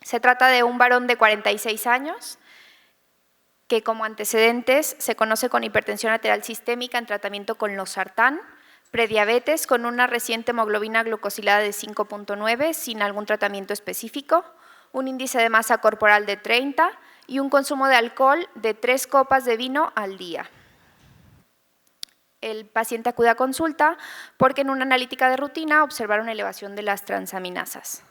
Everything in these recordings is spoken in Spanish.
Se trata de un varón de 46 años que como antecedentes se conoce con hipertensión arterial sistémica en tratamiento con losartán, prediabetes con una reciente hemoglobina glucosilada de 5.9 sin algún tratamiento específico, un índice de masa corporal de 30 y un consumo de alcohol de 3 copas de vino al día. El paciente acude a consulta porque en una analítica de rutina observaron elevación de las transaminasas.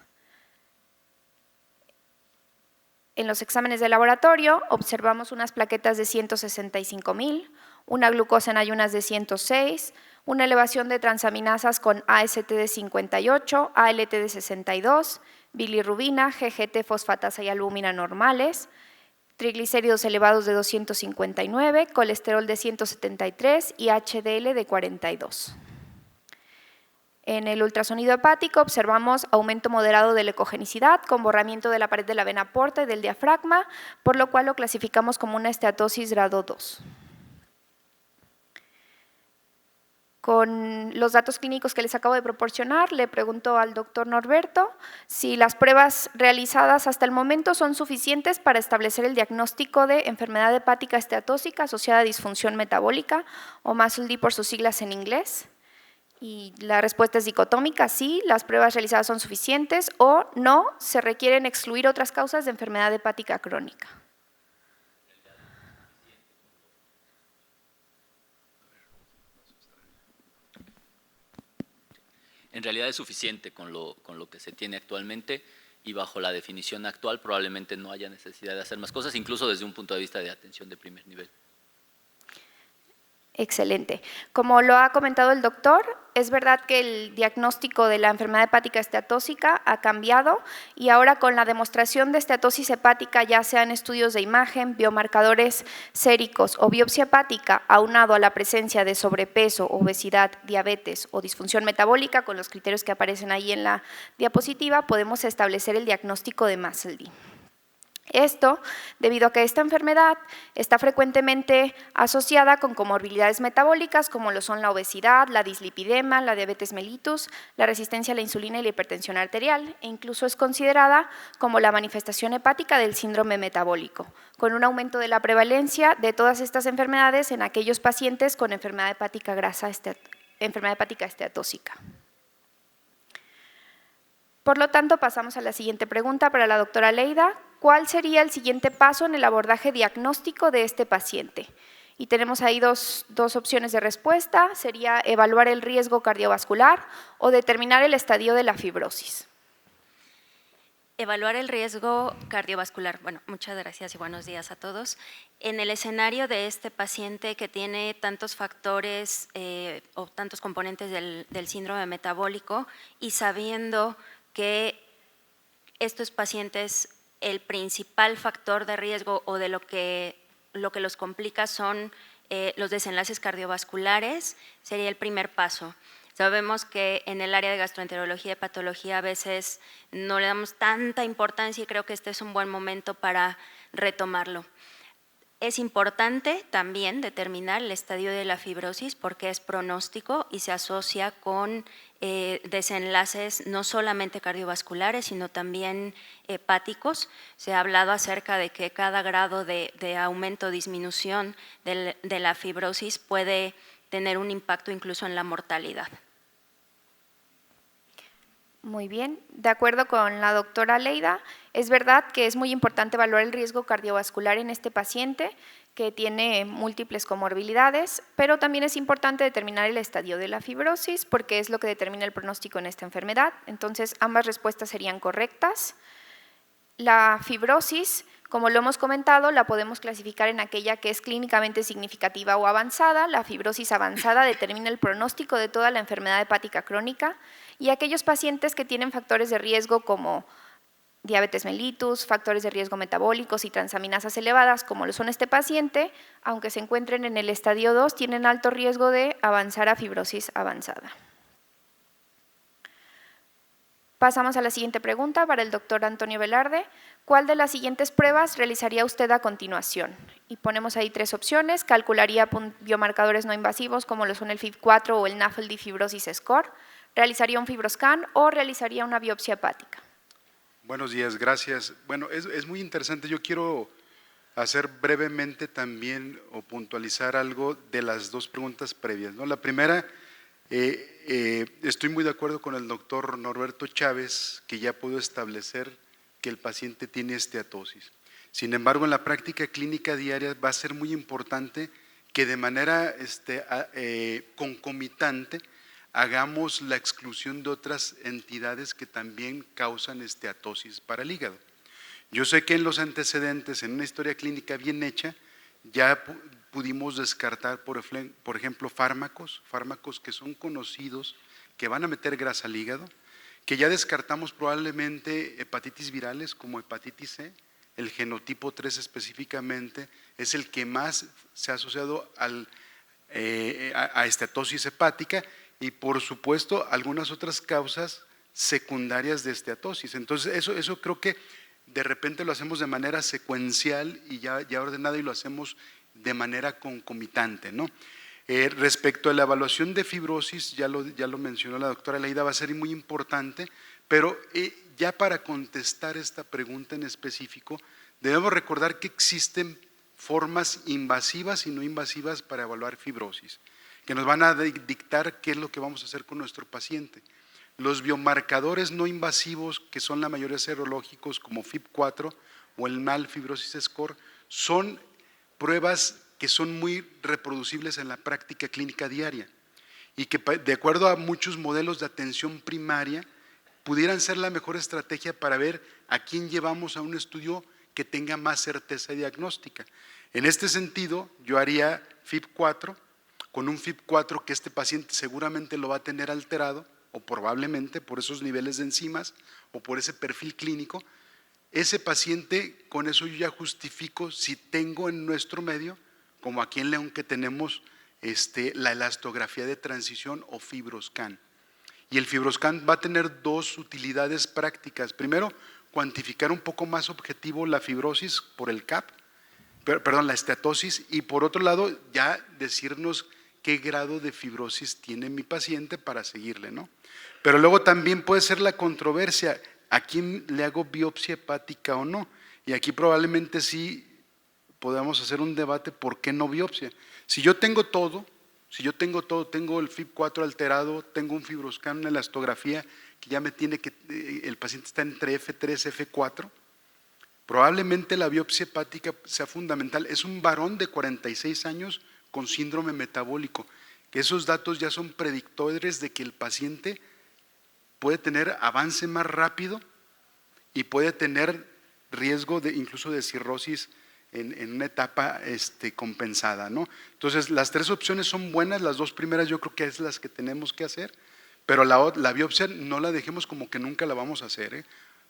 En los exámenes de laboratorio observamos unas plaquetas de 165.000, una glucosa en ayunas de 106, una elevación de transaminasas con AST de 58, ALT de 62, bilirrubina, GGT, fosfatasa y albúmina normales, triglicéridos elevados de 259, colesterol de 173 y HDL de 42. En el ultrasonido hepático observamos aumento moderado de la ecogenicidad con borramiento de la pared de la vena porta y del diafragma, por lo cual lo clasificamos como una esteatosis grado 2. Con los datos clínicos que les acabo de proporcionar, le pregunto al doctor Norberto si las pruebas realizadas hasta el momento son suficientes para establecer el diagnóstico de enfermedad hepática esteatósica asociada a disfunción metabólica o MASLD por sus siglas en inglés. Y la respuesta es dicotómica, sí, las pruebas realizadas son suficientes o no, se requieren excluir otras causas de enfermedad hepática crónica. En realidad es suficiente con lo que se tiene actualmente y bajo la definición actual probablemente no haya necesidad de hacer más cosas, incluso desde un punto de vista de atención de primer nivel. Excelente. Como lo ha comentado el doctor, es verdad que el diagnóstico de la enfermedad hepática esteatósica ha cambiado y ahora con la demostración de esteatosis hepática, ya sean estudios de imagen, biomarcadores séricos o biopsia hepática, aunado a la presencia de sobrepeso, obesidad, diabetes o disfunción metabólica, con los criterios que aparecen ahí en la diapositiva, podemos establecer el diagnóstico de MASLD. Esto debido a que esta enfermedad está frecuentemente asociada con comorbilidades metabólicas como lo son la obesidad, la dislipidema, la diabetes mellitus, la resistencia a la insulina y la hipertensión arterial, e incluso es considerada como la manifestación hepática del síndrome metabólico, con un aumento de la prevalencia de todas estas enfermedades en aquellos pacientes con enfermedad hepática esteatósica. Por lo tanto, pasamos a la siguiente pregunta para la doctora Leida. ¿Cuál sería el siguiente paso en el abordaje diagnóstico de este paciente? Y tenemos ahí dos opciones de respuesta, sería evaluar el riesgo cardiovascular o determinar el estadio de la fibrosis. Evaluar el riesgo cardiovascular. Bueno, muchas gracias y buenos días a todos. En el escenario de este paciente que tiene tantos factores o tantos componentes del síndrome metabólico y sabiendo que estos pacientes, el principal factor de riesgo o de lo que los complica son los desenlaces cardiovasculares, sería el primer paso. Sabemos que en el área de gastroenterología y hepatología a veces no le damos tanta importancia y creo que este es un buen momento para retomarlo. Es importante también determinar el estadio de la fibrosis porque es pronóstico y se asocia con desenlaces no solamente cardiovasculares, sino también hepáticos. Se ha hablado acerca de que cada grado de aumento o disminución de la fibrosis puede tener un impacto incluso en la mortalidad. Muy bien, de acuerdo con la doctora Leida, es verdad que es muy importante evaluar el riesgo cardiovascular en este paciente que tiene múltiples comorbilidades, pero también es importante determinar el estadio de la fibrosis porque es lo que determina el pronóstico en esta enfermedad. Entonces, ambas respuestas serían correctas. La fibrosis, como lo hemos comentado, la podemos clasificar en aquella que es clínicamente significativa o avanzada. La fibrosis avanzada determina el pronóstico de toda la enfermedad hepática crónica y aquellos pacientes que tienen factores de riesgo como diabetes mellitus, factores de riesgo metabólicos y transaminasas elevadas, como lo son este paciente, aunque se encuentren en el estadio 2, tienen alto riesgo de avanzar a fibrosis avanzada. Pasamos a la siguiente pregunta para el doctor Antonio Velarde. ¿Cuál de las siguientes pruebas realizaría usted a continuación? Y ponemos ahí 3 opciones. Calcularía biomarcadores no invasivos como lo son el FIB4 o el NAFLD Fibrosis Score. Realizaría un fibroscan o realizaría una biopsia hepática. Buenos días, gracias. Bueno, es muy interesante. Yo quiero hacer brevemente también o puntualizar algo de las dos preguntas previas, ¿no? La primera, estoy muy de acuerdo con el doctor Norberto Chávez, que ya pudo establecer que el paciente tiene esteatosis. Sin embargo, en la práctica clínica diaria va a ser muy importante que de manera concomitante hagamos la exclusión de otras entidades que también causan esteatosis para el hígado. Yo sé que en los antecedentes, en una historia clínica bien hecha, ya pudimos descartar, por ejemplo, fármacos que son conocidos, que van a meter grasa al hígado, que ya descartamos probablemente hepatitis virales como hepatitis C, el genotipo 3 específicamente, es el que más se ha asociado a esteatosis hepática, y por supuesto algunas otras causas secundarias de esteatosis. Entonces eso creo que de repente lo hacemos de manera secuencial y ya ordenada, y lo hacemos de manera concomitante, ¿no? Respecto a la evaluación de fibrosis, ya lo mencionó la doctora Leida, va a ser muy importante, pero ya para contestar esta pregunta en específico, debemos recordar que existen formas invasivas y no invasivas para evaluar fibrosis, que nos van a dictar qué es lo que vamos a hacer con nuestro paciente. Los biomarcadores no invasivos, que son la mayoría serológicos como FIB4 o el MAL Fibrosis Score, son pruebas que son muy reproducibles en la práctica clínica diaria y que de acuerdo a muchos modelos de atención primaria pudieran ser la mejor estrategia para ver a quién llevamos a un estudio que tenga más certeza diagnóstica. En este sentido, yo haría FIB4, con un FIB4 que este paciente seguramente lo va a tener alterado, o probablemente por esos niveles de enzimas o por ese perfil clínico. Ese paciente, con eso yo ya justifico si tengo en nuestro medio, como aquí en León que tenemos la elastografía de transición o FibroScan. Y el FibroScan va a tener dos utilidades prácticas. Primero, cuantificar un poco más objetivo la fibrosis por el CAP, la esteatosis, y por otro lado ya decirnos qué grado de fibrosis tiene mi paciente para seguirle, ¿no? Pero luego también puede ser la controversia, ¿a quién le hago biopsia hepática o no? Y aquí probablemente sí podamos hacer un debate, ¿por qué no biopsia? Si yo tengo todo, tengo el FIB4 alterado, tengo un FibroScan, una elastografía que ya me tiene que, el paciente está entre F3, F4, probablemente la biopsia hepática sea fundamental. Es un varón de 46 años con síndrome metabólico, que esos datos ya son predictores de que el paciente puede tener avance más rápido y puede tener riesgo incluso de cirrosis en una etapa compensada, ¿no? Entonces, las tres opciones son buenas, las dos primeras yo creo que es las que tenemos que hacer, pero la biopsia no la dejemos como que nunca la vamos a hacer, ¿eh?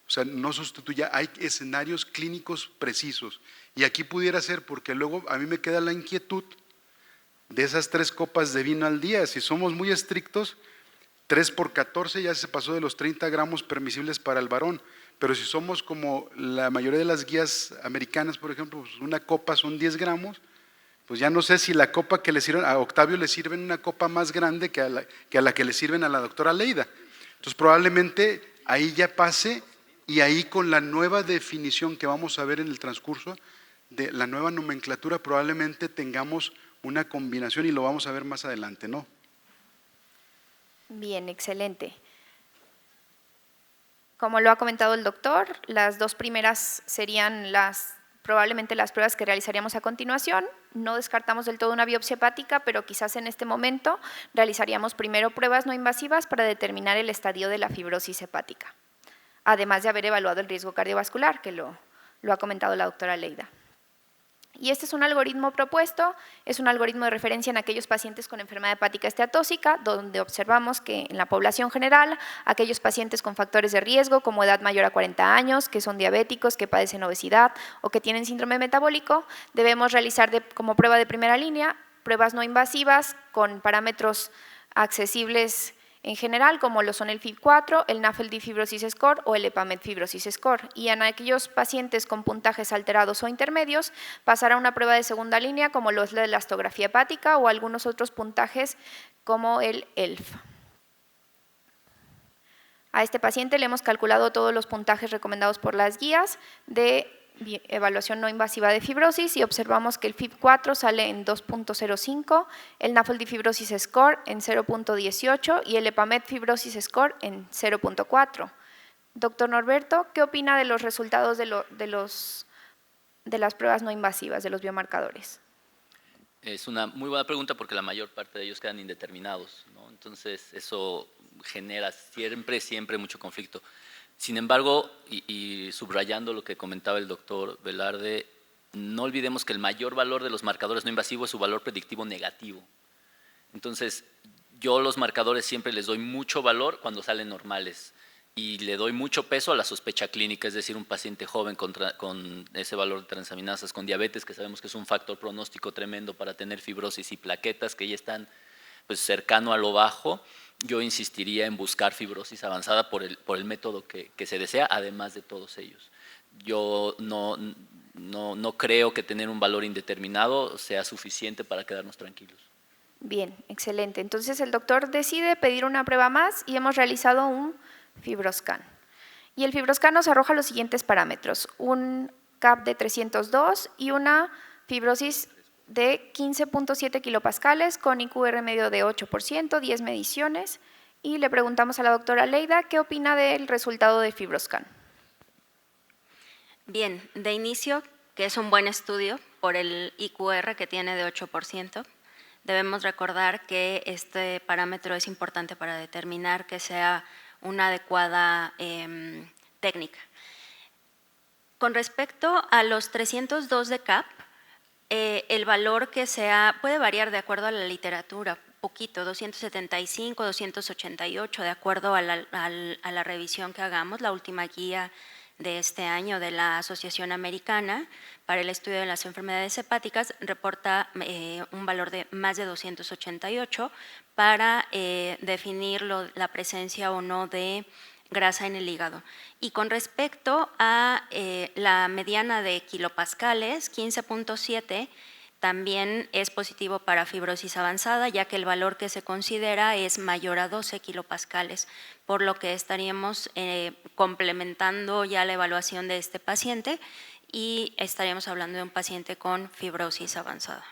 O sea, no sustituya, hay escenarios clínicos precisos. Y aquí pudiera ser, porque luego a mí me queda la inquietud de esas 3 copas de vino al día. Si somos muy estrictos, 3 por 14 ya se pasó de los 30 gramos permisibles para el varón. Pero si somos como la mayoría de las guías americanas, por ejemplo, pues una copa son 10 gramos, pues ya no sé si la copa que le sirven a Octavio le sirven una copa más grande que a la que le sirven a la doctora Leida. Entonces probablemente ahí ya pase, y ahí con la nueva definición que vamos a ver en el transcurso de la nueva nomenclatura probablemente tengamos una combinación, y lo vamos a ver más adelante, ¿no? Bien, excelente. Como lo ha comentado el doctor, las dos primeras serían probablemente las pruebas que realizaríamos a continuación. No descartamos del todo una biopsia hepática, pero quizás en este momento realizaríamos primero pruebas no invasivas para determinar el estadio de la fibrosis hepática, además de haber evaluado el riesgo cardiovascular, que lo ha comentado la doctora Leida. Y este es un algoritmo propuesto, es un algoritmo de referencia en aquellos pacientes con enfermedad hepática esteatóxica, donde observamos que en la población general, aquellos pacientes con factores de riesgo como edad mayor a 40 años, que son diabéticos, que padecen obesidad o que tienen síndrome metabólico, debemos realizar como prueba de primera línea pruebas no invasivas con parámetros accesibles en general, como lo son el FIB4, el NAFLD Fibrosis Score o el EPAMED Fibrosis Score. Y en aquellos pacientes con puntajes alterados o intermedios, pasar a una prueba de segunda línea, como lo es la elastografía hepática o algunos otros puntajes como el ELF. A este paciente le hemos calculado todos los puntajes recomendados por las guías de evaluación no invasiva de fibrosis y observamos que el FIB-4 sale en 2.05, el NAFLD Fibrosis Score en 0.18 y el EPAMED Fibrosis Score en 0.4. Doctor Norberto, ¿qué opina de los resultados de las pruebas no invasivas, de los biomarcadores? Es una muy buena pregunta porque la mayor parte de ellos quedan indeterminados, ¿no? Entonces eso genera siempre mucho conflicto. Sin embargo, y subrayando lo que comentaba el doctor Velarde, no olvidemos que el mayor valor de los marcadores no invasivos es su valor predictivo negativo. Entonces, yo los marcadores siempre les doy mucho valor cuando salen normales y le doy mucho peso a la sospecha clínica, es decir, un paciente joven con ese valor de transaminasas, con diabetes, que sabemos que es un factor pronóstico tremendo para tener fibrosis y plaquetas que ya están pues, cercano a lo bajo. Yo insistiría en buscar fibrosis avanzada por el método que se desea, además de todos ellos. Yo no creo que tener un valor indeterminado sea suficiente para quedarnos tranquilos. Bien, excelente. Entonces el doctor decide pedir una prueba más y hemos realizado un FibroScan. Y el FibroScan nos arroja los siguientes parámetros: un CAP de 302 y una fibrosis de 15.7 kilopascales con IQR medio de 8%, 10 mediciones, y le preguntamos a la doctora Leida qué opina del resultado de FibroScan. Bien, de inicio, que es un buen estudio por el IQR que tiene de 8%, debemos recordar que este parámetro es importante para determinar que sea una adecuada técnica. Con respecto a los 302 de CAP, el valor que sea puede variar de acuerdo a la literatura, poquito, 275, 288, de acuerdo a la revisión que hagamos, la última guía de este año de la Asociación Americana para el Estudio de las Enfermedades Hepáticas reporta un valor de más de 288 para definir la presencia o no de grasa en el hígado. Y con respecto a la mediana de kilopascales, 15.7, también es positivo para fibrosis avanzada, ya que el valor que se considera es mayor a 12 kilopascales, por lo que estaríamos complementando ya la evaluación de este paciente y estaríamos hablando de un paciente con fibrosis avanzada.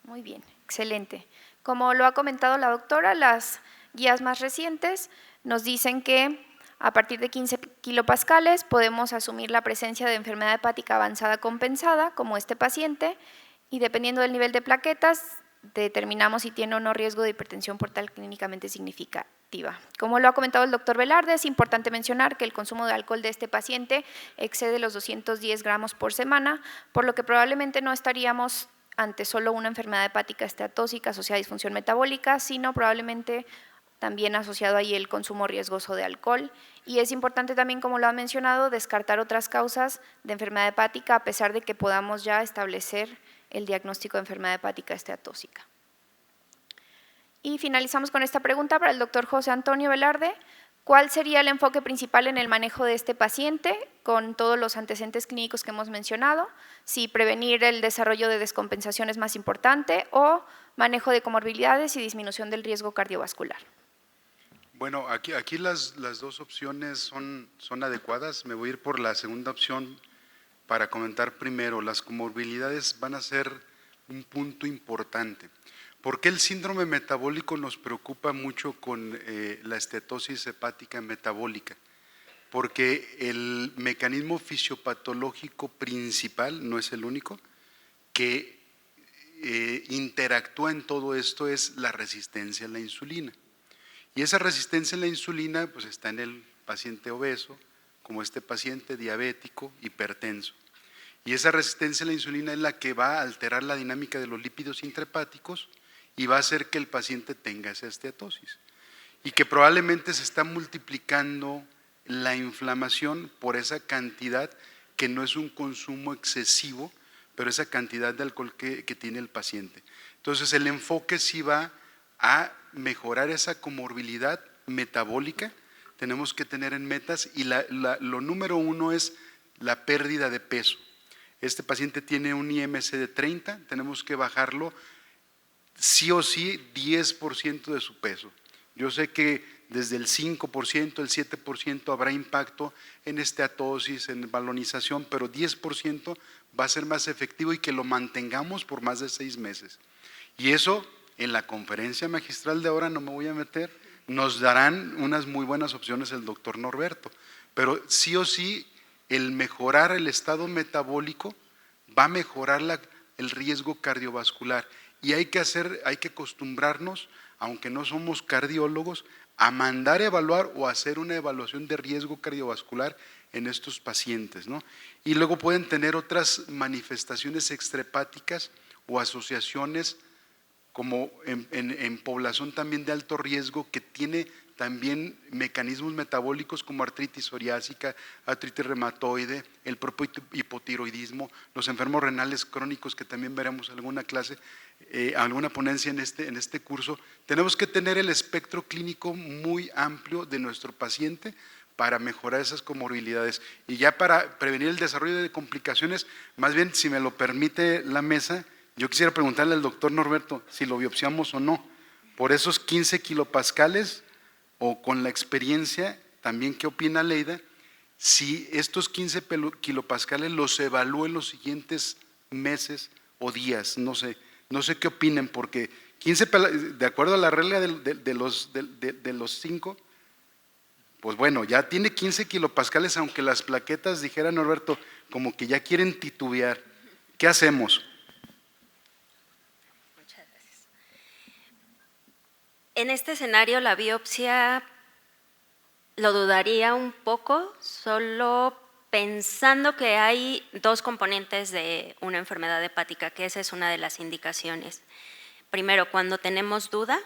Muy bien, excelente. Como lo ha comentado la doctora, las guías más recientes nos dicen que a partir de 15 kilopascales podemos asumir la presencia de enfermedad hepática avanzada compensada, como este paciente, y dependiendo del nivel de plaquetas, determinamos si tiene o no riesgo de hipertensión portal clínicamente significativa. Como lo ha comentado el doctor Velarde, es importante mencionar que el consumo de alcohol de este paciente excede los 210 gramos por semana, por lo que probablemente no estaríamos ante solo una enfermedad hepática esteatóxica asociada a disfunción metabólica, sino probablemente también asociado ahí el consumo riesgoso de alcohol. Y es importante también, como lo ha mencionado, descartar otras causas de enfermedad hepática a pesar de que podamos ya establecer el diagnóstico de enfermedad hepática esteatóxica. Y finalizamos con esta pregunta para el doctor José Antonio Velarde. ¿Cuál sería el enfoque principal en el manejo de este paciente con todos los antecedentes clínicos que hemos mencionado? Si prevenir el desarrollo de descompensación es más importante o manejo de comorbilidades y disminución del riesgo cardiovascular. Bueno, aquí las dos opciones son adecuadas. Me voy a ir por la segunda opción para comentar primero. Las comorbilidades van a ser un punto importante. ¿Por qué el síndrome metabólico nos preocupa mucho con la esteatosis hepática metabólica? Porque el mecanismo fisiopatológico principal, no es el único, que interactúa en todo esto es la resistencia a la insulina. Y esa resistencia a la insulina pues está en el paciente obeso, como este paciente diabético, hipertenso. Y esa resistencia a la insulina es la que va a alterar la dinámica de los lípidos intrahepáticos y va a hacer que el paciente tenga esa esteatosis. Y que probablemente se está multiplicando la inflamación por esa cantidad que no es un consumo excesivo, pero esa cantidad de alcohol que tiene el paciente. Entonces el enfoque sí va a mejorar esa comorbilidad metabólica. Tenemos que tener en metas y lo número uno es la pérdida de peso. Este paciente tiene un IMC de 30, tenemos que bajarlo sí o sí 10% de su peso. Yo sé que desde el 5%, el 7% habrá impacto en esteatosis, en balonización, pero 10% va a ser más efectivo y que lo mantengamos por más de 6 meses. Y eso en la conferencia magistral de ahora no me voy a meter, nos darán unas muy buenas opciones el doctor Norberto, pero sí o sí el mejorar el estado metabólico va a mejorar el riesgo cardiovascular y hay que acostumbrarnos, aunque no somos cardiólogos, a mandar evaluar o hacer una evaluación de riesgo cardiovascular en estos pacientes, ¿no? Y luego pueden tener otras manifestaciones extrahepáticas o asociaciones como en población también de alto riesgo que tiene también mecanismos metabólicos como artritis psoriásica, artritis reumatoide, el propio hipotiroidismo, los enfermos renales crónicos que también veremos alguna clase, alguna ponencia en este curso. Tenemos que tener el espectro clínico muy amplio de nuestro paciente para mejorar esas comorbilidades. Y ya para prevenir el desarrollo de complicaciones, más bien si me lo permite la mesa, yo quisiera preguntarle al doctor Norberto si lo biopsiamos o no, por esos 15 kilopascales o con la experiencia, también qué opina Leida, si estos 15 kilopascales los evalúe en los siguientes meses o días, no sé qué opinen, porque 15, de acuerdo a la regla de los 5, pues bueno, ya tiene 15 kilopascales, aunque las plaquetas, dijera Norberto, como que ya quieren titubear. ¿Qué hacemos? En este escenario la biopsia lo dudaría un poco, solo pensando que hay 2 componentes de una enfermedad hepática, que esa es una de las indicaciones. Primero, cuando tenemos duda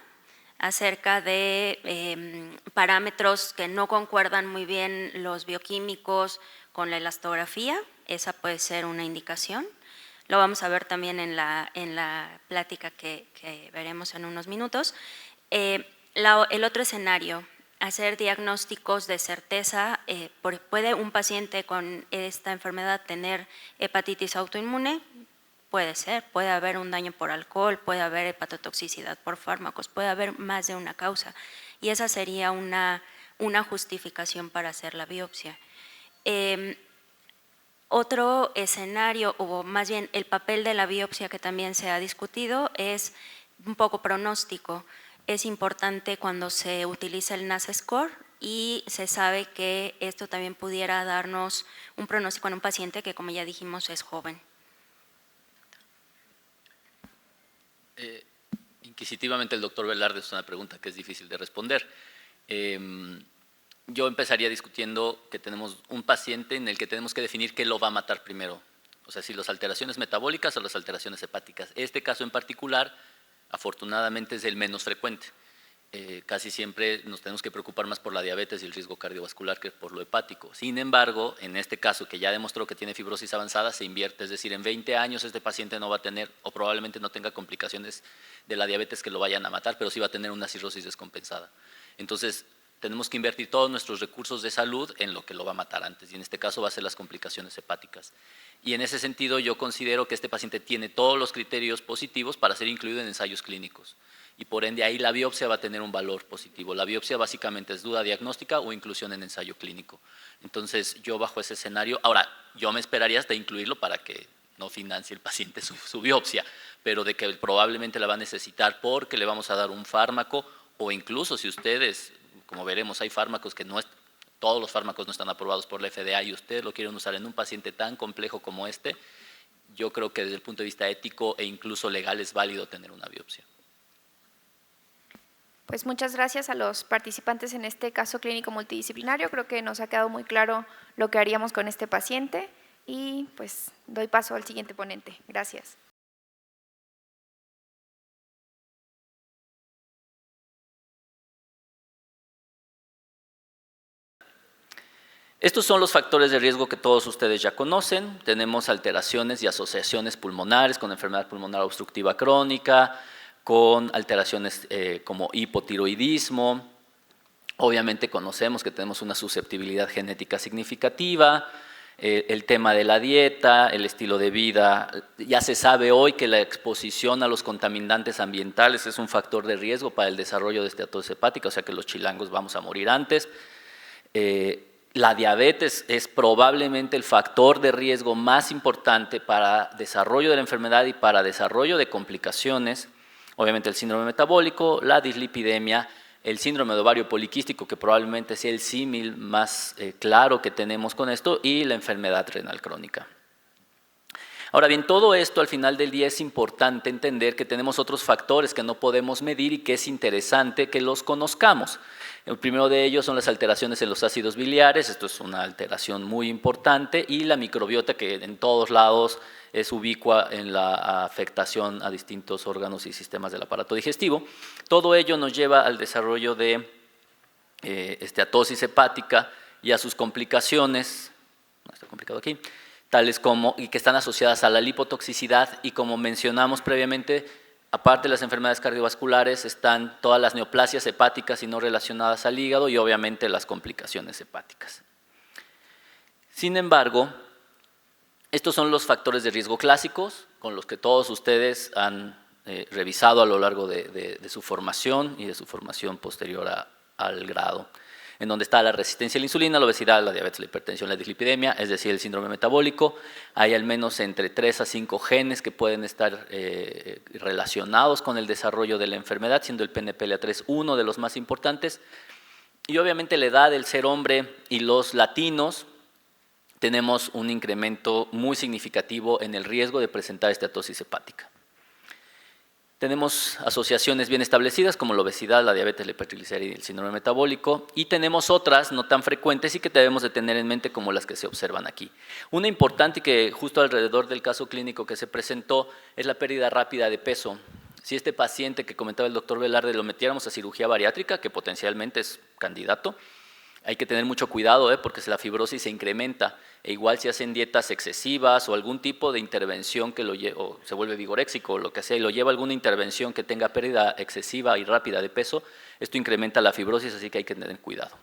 acerca de parámetros que no concuerdan muy bien los bioquímicos con la elastografía, esa puede ser una indicación. Lo vamos a ver también en la plática que veremos en unos minutos. El otro escenario, hacer diagnósticos de certeza, ¿puede un paciente con esta enfermedad tener hepatitis autoinmune? Puede ser, puede haber un daño por alcohol, puede haber hepatotoxicidad por fármacos, puede haber más de una causa y esa sería una justificación para hacer la biopsia. Otro escenario, o más bien el papel de la biopsia que también se ha discutido, es un poco pronóstico. Es importante cuando se utiliza el NAS score y se sabe que esto también pudiera darnos un pronóstico en un paciente que, como ya dijimos, es joven. Inquisitivamente el doctor Velarde es una pregunta que es difícil de responder. Yo empezaría discutiendo que tenemos un paciente en el que tenemos que definir qué lo va a matar primero. O sea, si las alteraciones metabólicas o las alteraciones hepáticas. Este caso en particular, afortunadamente, es el menos frecuente. Casi siempre nos tenemos que preocupar más por la diabetes y el riesgo cardiovascular que por lo hepático. Sin embargo, en este caso que ya demostró que tiene fibrosis avanzada, se invierte, es decir, en 20 años este paciente no va a tener o probablemente no tenga complicaciones de la diabetes que lo vayan a matar, pero sí va a tener una cirrosis descompensada. Entonces, tenemos que invertir todos nuestros recursos de salud en lo que lo va a matar antes, y en este caso va a ser las complicaciones hepáticas. Y en ese sentido yo considero que este paciente tiene todos los criterios positivos para ser incluido en ensayos clínicos. Y por ende ahí la biopsia va a tener un valor positivo. La biopsia básicamente es duda diagnóstica o inclusión en ensayo clínico. Entonces yo bajo ese escenario, ahora yo me esperaría hasta incluirlo para que no financie el paciente su biopsia, pero de que probablemente la va a necesitar porque le vamos a dar un fármaco o incluso si ustedes, como veremos, hay fármacos que todos los fármacos no están aprobados por la FDA y ustedes lo quieren usar en un paciente tan complejo como este, yo creo que desde el punto de vista ético e incluso legal es válido tener una biopsia. Pues muchas gracias a los participantes en este caso clínico multidisciplinario. Creo que nos ha quedado muy claro lo que haríamos con este paciente y pues doy paso al siguiente ponente. Gracias. Estos son los factores de riesgo que todos ustedes ya conocen. Tenemos alteraciones y asociaciones pulmonares con enfermedad pulmonar obstructiva crónica, con alteraciones como hipotiroidismo. Obviamente conocemos que tenemos una susceptibilidad genética significativa. el tema de la dieta, el estilo de vida. Ya se sabe hoy que la exposición a los contaminantes ambientales es un factor de riesgo para el desarrollo de esteatosis hepática, o sea que los chilangos vamos a morir antes. La diabetes es probablemente el factor de riesgo más importante para desarrollo de la enfermedad y para desarrollo de complicaciones. Obviamente el síndrome metabólico, la dislipidemia, el síndrome de ovario poliquístico, que probablemente sea el símil más claro que tenemos con esto, y la enfermedad renal crónica. Ahora bien, todo esto al final del día es importante entender que tenemos otros factores que no podemos medir y que es interesante que los conozcamos. El primero de ellos son las alteraciones en los ácidos biliares, esto es una alteración muy importante, y la microbiota, que en todos lados es ubicua en la afectación a distintos órganos y sistemas del aparato digestivo. Todo ello nos lleva al desarrollo de esteatosis hepática y a sus complicaciones, no está complicado aquí, tales como, y que están asociadas a la lipotoxicidad, y como mencionamos previamente, aparte de las enfermedades cardiovasculares, están todas las neoplasias hepáticas y no relacionadas al hígado, y obviamente las complicaciones hepáticas. Sin embargo, estos son los factores de riesgo clásicos con los que todos ustedes han revisado a lo largo de su formación y de su formación posterior al grado, en donde está la resistencia a la insulina, la obesidad, la diabetes, la hipertensión, la dislipidemia, es decir, el síndrome metabólico. Hay al menos entre 3 a 5 genes que pueden estar relacionados con el desarrollo de la enfermedad, siendo el PNPLA3 uno de los más importantes. Y obviamente la edad, el ser hombre y los latinos, tenemos un incremento muy significativo en el riesgo de presentar esteatosis hepática. Tenemos asociaciones bien establecidas como la obesidad, la diabetes, la hipertriglicéridos y el síndrome metabólico, y tenemos otras no tan frecuentes y que debemos de tener en mente como las que se observan aquí. Una importante y que justo alrededor del caso clínico que se presentó es la pérdida rápida de peso. Si este paciente que comentaba el doctor Velarde lo metiéramos a cirugía bariátrica, que potencialmente es candidato, hay que tener mucho cuidado porque si la fibrosis se incrementa, e igual si hacen dietas excesivas o algún tipo de intervención que o se vuelve vigoréxico o lo que sea, y lo lleva a alguna intervención que tenga pérdida excesiva y rápida de peso, esto incrementa la fibrosis, así que hay que tener cuidado.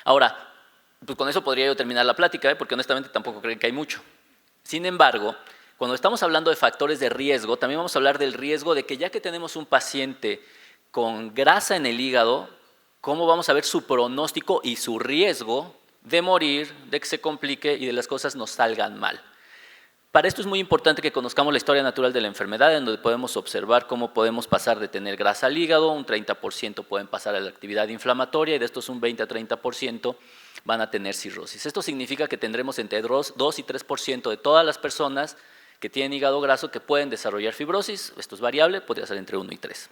Ahora, pues con eso podría yo terminar la plática, porque honestamente tampoco creen que hay mucho. Sin embargo, cuando estamos hablando de factores de riesgo, también vamos a hablar del riesgo de que ya que tenemos un paciente con grasa en el hígado, cómo vamos a ver su pronóstico y su riesgo de morir, de que se complique y de las cosas nos salgan mal. Para esto es muy importante que conozcamos la historia natural de la enfermedad, en donde podemos observar cómo podemos pasar de tener grasa al hígado, un 30% pueden pasar a la actividad inflamatoria y de estos un 20 a 30% van a tener cirrosis. Esto significa que tendremos entre 2 y 3% de todas las personas que tienen hígado graso que pueden desarrollar fibrosis. Esto es variable, podría ser entre 1 y 3.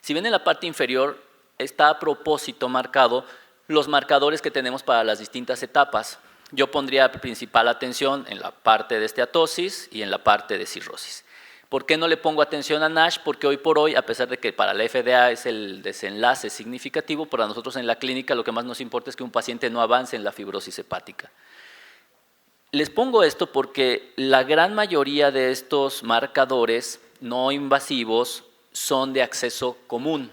Si ven en la parte inferior, está a propósito marcado los marcadores que tenemos para las distintas etapas. Yo pondría principal atención en la parte de esteatosis y en la parte de cirrosis. ¿Por qué no le pongo atención a NASH? Porque hoy por hoy, a pesar de que para la FDA es el desenlace significativo, para nosotros en la clínica lo que más nos importa es que un paciente no avance en la fibrosis hepática. Les pongo esto porque la gran mayoría de estos marcadores no invasivos son de acceso común.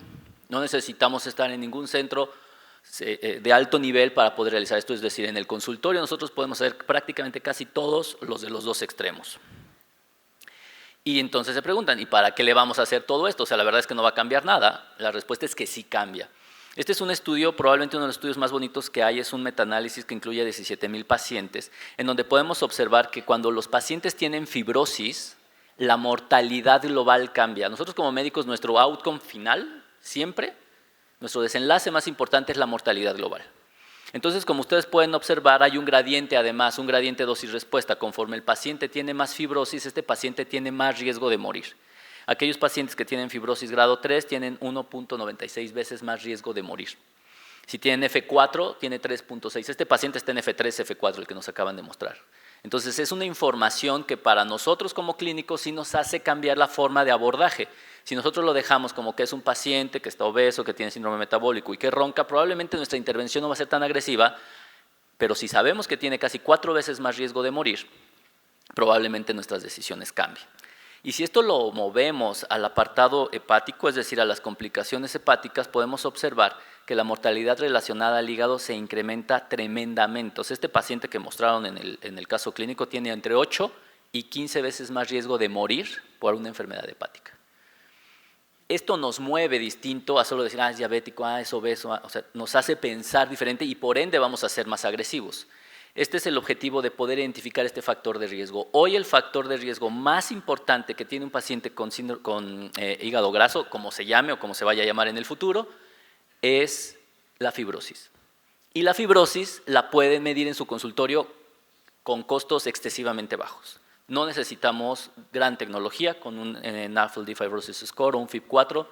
No necesitamos estar en ningún centro de alto nivel para poder realizar esto, es decir, en el consultorio nosotros podemos hacer prácticamente casi todos los de los dos extremos. Y entonces se preguntan, ¿y para qué le vamos a hacer todo esto? O sea, la verdad es que no va a cambiar nada. La respuesta es que sí cambia. Este es un estudio, probablemente uno de los estudios más bonitos que hay, es un metaanálisis que incluye 17,000 pacientes, en donde podemos observar que cuando los pacientes tienen fibrosis, la mortalidad global cambia. Nosotros como médicos, nuestro outcome final, siempre, nuestro desenlace más importante es la mortalidad global. Entonces, como ustedes pueden observar, hay un gradiente además, un gradiente dosis-respuesta. Conforme el paciente tiene más fibrosis, este paciente tiene más riesgo de morir. Aquellos pacientes que tienen fibrosis grado 3 tienen 1.96 veces más riesgo de morir. Si tienen F4, tiene 3.6. Este paciente está en F3, F4, el que nos acaban de mostrar. Entonces, es una información que para nosotros como clínicos sí nos hace cambiar la forma de abordaje. Si nosotros lo dejamos como que es un paciente que está obeso, que tiene síndrome metabólico y que ronca, probablemente nuestra intervención no va a ser tan agresiva, pero si sabemos que tiene casi 4 veces más riesgo de morir, probablemente nuestras decisiones cambien. Y si esto lo movemos al apartado hepático, es decir, a las complicaciones hepáticas, podemos observar que la mortalidad relacionada al hígado se incrementa tremendamente. Entonces, este paciente que mostraron en el caso clínico tiene entre 8 y 15 veces más riesgo de morir por una enfermedad hepática. Esto nos mueve distinto a solo decir, es diabético, es obeso, o sea, nos hace pensar diferente y por ende vamos a ser más agresivos. Este es el objetivo de poder identificar este factor de riesgo. Hoy el factor de riesgo más importante que tiene un paciente con hígado graso, como se llame o como se vaya a llamar en el futuro, es la fibrosis. Y la fibrosis la pueden medir en su consultorio con costos excesivamente bajos. No necesitamos gran tecnología, con un NAFLD Fibrosis Score o un FIB4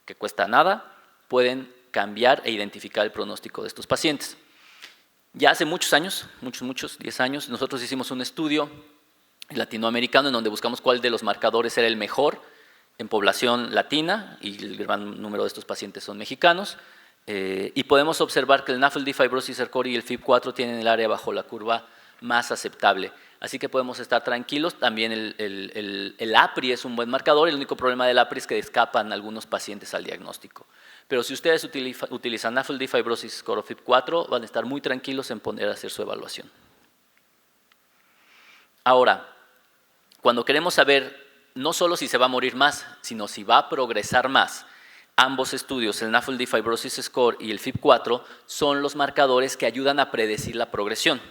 que cuesta nada, pueden cambiar e identificar el pronóstico de estos pacientes. Ya hace muchos años, 10 años, nosotros hicimos un estudio latinoamericano en donde buscamos cuál de los marcadores era el mejor en población latina, y el gran número de estos pacientes son mexicanos, y podemos observar que el NAFLD Fibrosis Score y el FIB4 tienen el área bajo la curva más aceptable. Así que podemos estar tranquilos. También el APRI es un buen marcador. El único problema del APRI es que escapan algunos pacientes al diagnóstico. Pero si ustedes utilizan NAFLD Fibrosis Score o FIB4, van a estar muy tranquilos en poder hacer su evaluación. Ahora, cuando queremos saber no solo si se va a morir más, sino si va a progresar más, ambos estudios, el NAFLD Fibrosis Score y el FIB4, son los marcadores que ayudan a predecir la progresión.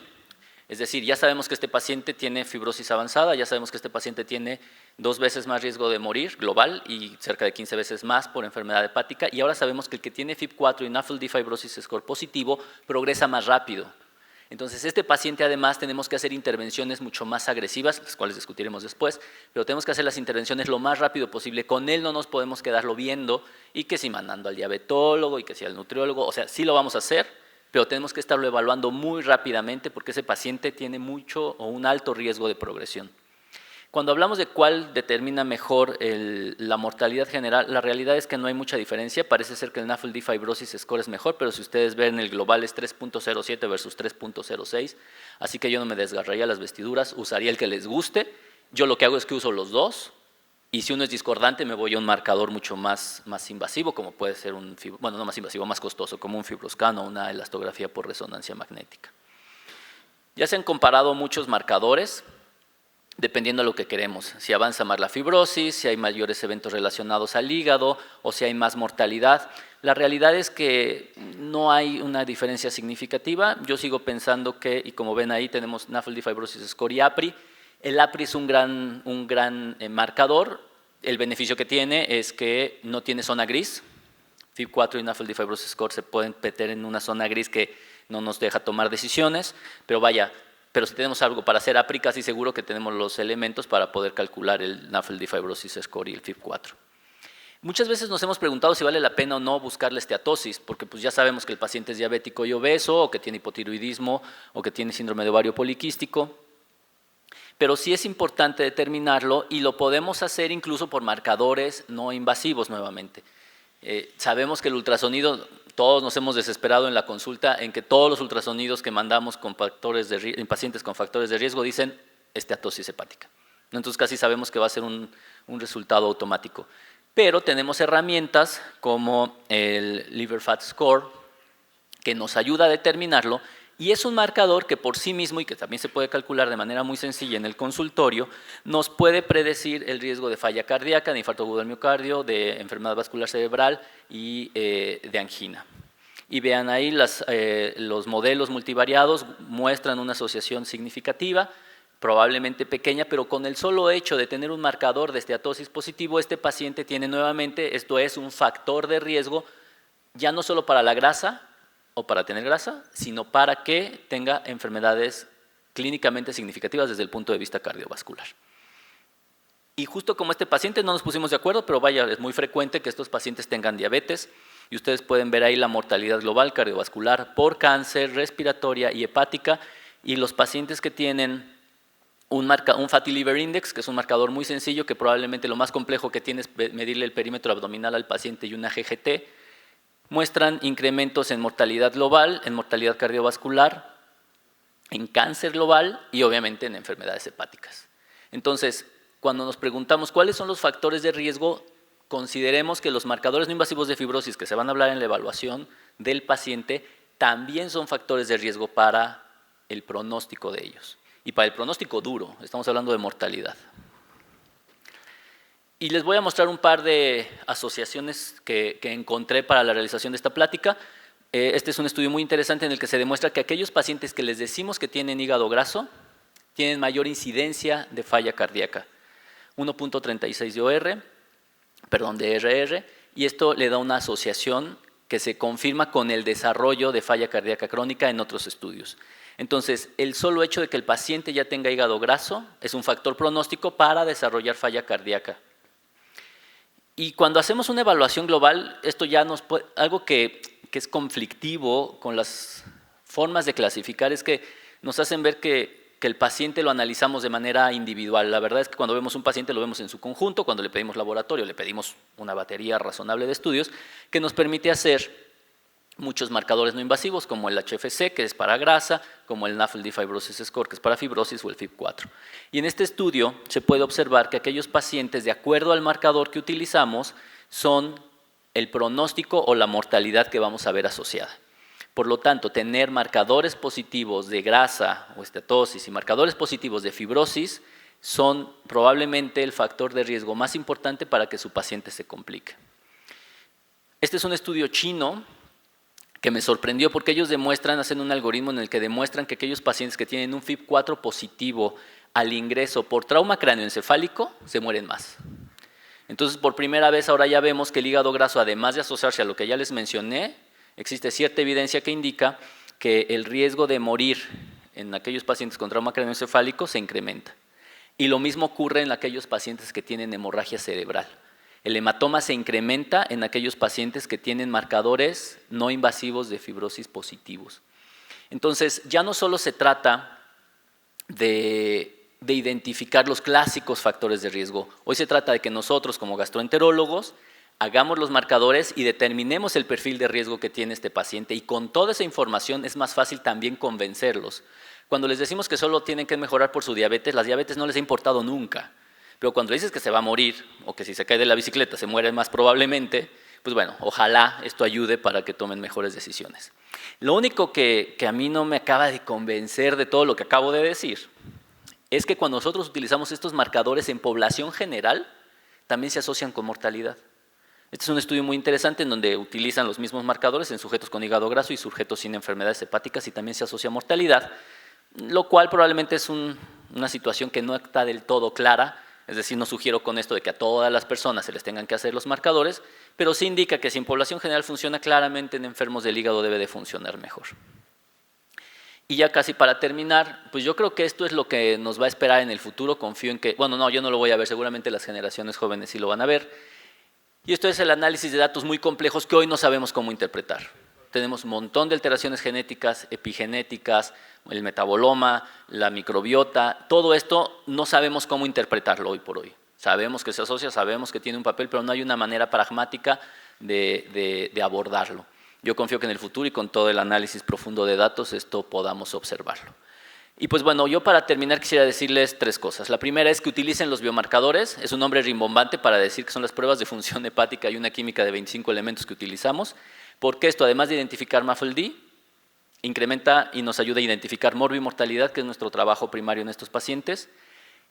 Es decir, ya sabemos que este paciente tiene fibrosis avanzada, ya sabemos que este paciente tiene 2 veces más riesgo de morir global y cerca de 15 veces más por enfermedad hepática, y ahora sabemos que el que tiene FIB4 y NAFLD Fibrosis Score positivo progresa más rápido. Entonces, este paciente además tenemos que hacer intervenciones mucho más agresivas, las cuales discutiremos después, pero tenemos que hacer las intervenciones lo más rápido posible. Con él no nos podemos quedarlo viendo y que si mandando al diabetólogo y que si al nutriólogo, o sea, sí lo vamos a hacer, pero tenemos que estarlo evaluando muy rápidamente porque ese paciente tiene mucho o un alto riesgo de progresión. Cuando hablamos de cuál determina mejor la mortalidad general, la realidad es que no hay mucha diferencia. Parece ser que el NAFLD Fibrosis Score es mejor, pero si ustedes ven el global es 3.07 versus 3.06, así que yo no me desgarraría las vestiduras, usaría el que les guste. Yo lo que hago es que uso los dos, y si uno es discordante me voy a un marcador mucho más invasivo, como puede ser bueno, no más invasivo, más costoso, como un FibroScan o una elastografía por resonancia magnética. Ya se han comparado muchos marcadores, dependiendo de lo que queremos, si avanza más la fibrosis, si hay mayores eventos relacionados al hígado o si hay más mortalidad. La realidad es que no hay una diferencia significativa. Yo sigo pensando que, y como ven ahí tenemos NAFLD Fibrosis Score y APRI. El APRI es un gran marcador. El beneficio que tiene es que no tiene zona gris. FIB4 y NAFLD Fibrosis Score se pueden meter en una zona gris que no nos deja tomar decisiones, pero si tenemos algo para hacer APRI, casi seguro que tenemos los elementos para poder calcular el NAFLD Fibrosis Score y el FIB4. Muchas veces nos hemos preguntado si vale la pena o no buscar la esteatosis, porque pues ya sabemos que el paciente es diabético y obeso, o que tiene hipotiroidismo, o que tiene síndrome de ovario poliquístico, pero sí es importante determinarlo y lo podemos hacer incluso por marcadores no invasivos nuevamente. Sabemos que el ultrasonido, todos nos hemos desesperado en la consulta en que todos los ultrasonidos que mandamos en pacientes con factores de riesgo dicen esteatosis hepática. Entonces casi sabemos que va a ser un resultado automático. Pero tenemos herramientas como el Liver Fat Score que nos ayuda a determinarlo, y es un marcador que por sí mismo, y que también se puede calcular de manera muy sencilla en el consultorio, nos puede predecir el riesgo de falla cardíaca, de infarto agudo del miocardio, de enfermedad vascular cerebral y de angina. Y vean ahí los modelos multivariados muestran una asociación significativa, probablemente pequeña, pero con el solo hecho de tener un marcador de esteatosis positivo, este paciente tiene nuevamente, esto es un factor de riesgo, ya no solo para la grasa, o para tener grasa, sino para que tenga enfermedades clínicamente significativas desde el punto de vista cardiovascular. Y justo como este paciente no nos pusimos de acuerdo, pero vaya, es muy frecuente que estos pacientes tengan diabetes, y ustedes pueden ver ahí la mortalidad global cardiovascular por cáncer, respiratoria y hepática, y los pacientes que tienen un Fatty Liver Index, que es un marcador muy sencillo, que probablemente lo más complejo que tiene es medirle el perímetro abdominal al paciente y una GGT, muestran incrementos en mortalidad global, en mortalidad cardiovascular, en cáncer global y obviamente en enfermedades hepáticas. Entonces, cuando nos preguntamos cuáles son los factores de riesgo, consideremos que los marcadores no invasivos de fibrosis que se van a hablar en la evaluación del paciente también son factores de riesgo para el pronóstico de ellos. Y para el pronóstico duro, estamos hablando de mortalidad. Y les voy a mostrar un par de asociaciones que encontré para la realización de esta plática. Este es un estudio muy interesante en el que se demuestra que aquellos pacientes que les decimos que tienen hígado graso tienen mayor incidencia de falla cardíaca, 1.36 de RR, y esto le da una asociación que se confirma con el desarrollo de falla cardíaca crónica en otros estudios. Entonces, el solo hecho de que el paciente ya tenga hígado graso es un factor pronóstico para desarrollar falla cardíaca. Y cuando hacemos una evaluación global, esto ya nos puede, algo que es conflictivo con las formas de clasificar es que nos hacen ver que el paciente lo analizamos de manera individual. La verdad es que cuando vemos un paciente lo vemos en su conjunto, cuando le pedimos laboratorio le pedimos una batería razonable de estudios que nos permite hacer muchos marcadores no invasivos como el HFC, que es para grasa, como el NAFLD Fibrosis Score, que es para fibrosis, o el FIB4. Y en este estudio se puede observar que aquellos pacientes, de acuerdo al marcador que utilizamos, son el pronóstico o la mortalidad que vamos a ver asociada. Por lo tanto, tener marcadores positivos de grasa o estatosis y marcadores positivos de fibrosis son probablemente el factor de riesgo más importante para que su paciente se complique. Este es un estudio chino que me sorprendió porque ellos hacen un algoritmo en el que demuestran que aquellos pacientes que tienen un FIB4 positivo al ingreso por trauma cráneoencefálico se mueren más. Entonces, por primera vez ahora ya vemos que el hígado graso, además de asociarse a lo que ya les mencioné, existe cierta evidencia que indica que el riesgo de morir en aquellos pacientes con trauma cráneoencefálico se incrementa. Y lo mismo ocurre en aquellos pacientes que tienen hemorragia cerebral. El hematoma se incrementa en aquellos pacientes que tienen marcadores no invasivos de fibrosis positivos. Entonces, ya no solo se trata de identificar los clásicos factores de riesgo. Hoy se trata de que nosotros, como gastroenterólogos, hagamos los marcadores y determinemos el perfil de riesgo que tiene este paciente, y con toda esa información es más fácil también convencerlos. Cuando les decimos que solo tienen que mejorar por su diabetes, la diabetes no les ha importado nunca, pero cuando dices que se va a morir o que si se cae de la bicicleta se muere más probablemente, pues bueno, ojalá esto ayude para que tomen mejores decisiones. Lo único que a mí no me acaba de convencer de todo lo que acabo de decir es que cuando nosotros utilizamos estos marcadores en población general, también se asocian con mortalidad. Este es un estudio muy interesante en donde utilizan los mismos marcadores en sujetos con hígado graso y sujetos sin enfermedades hepáticas y también se asocia mortalidad, lo cual probablemente es una situación que no está del todo clara. Es decir, no sugiero con esto de que a todas las personas se les tengan que hacer los marcadores, pero sí indica que si en población general funciona, claramente en enfermos del hígado debe de funcionar mejor. Y ya casi para terminar, pues yo creo que esto es lo que nos va a esperar en el futuro. Confío en que, bueno, no, yo no lo voy a ver, seguramente las generaciones jóvenes sí lo van a ver. Y esto es el análisis de datos muy complejos que hoy no sabemos cómo interpretar. Tenemos un montón de alteraciones genéticas, epigenéticas, el metaboloma, la microbiota, todo esto no sabemos cómo interpretarlo hoy por hoy. Sabemos que se asocia, sabemos que tiene un papel, pero no hay una manera pragmática de abordarlo. Yo confío que en el futuro y con todo el análisis profundo de datos esto podamos observarlo. Y pues bueno, yo para terminar quisiera decirles 3 cosas. La primera es que utilicen los biomarcadores, es un nombre rimbombante para decir que son las pruebas de función hepática y una química de 25 elementos que utilizamos, porque esto, además de identificar MAFLD, incrementa y nos ayuda a identificar morbimortalidad, que es nuestro trabajo primario en estos pacientes.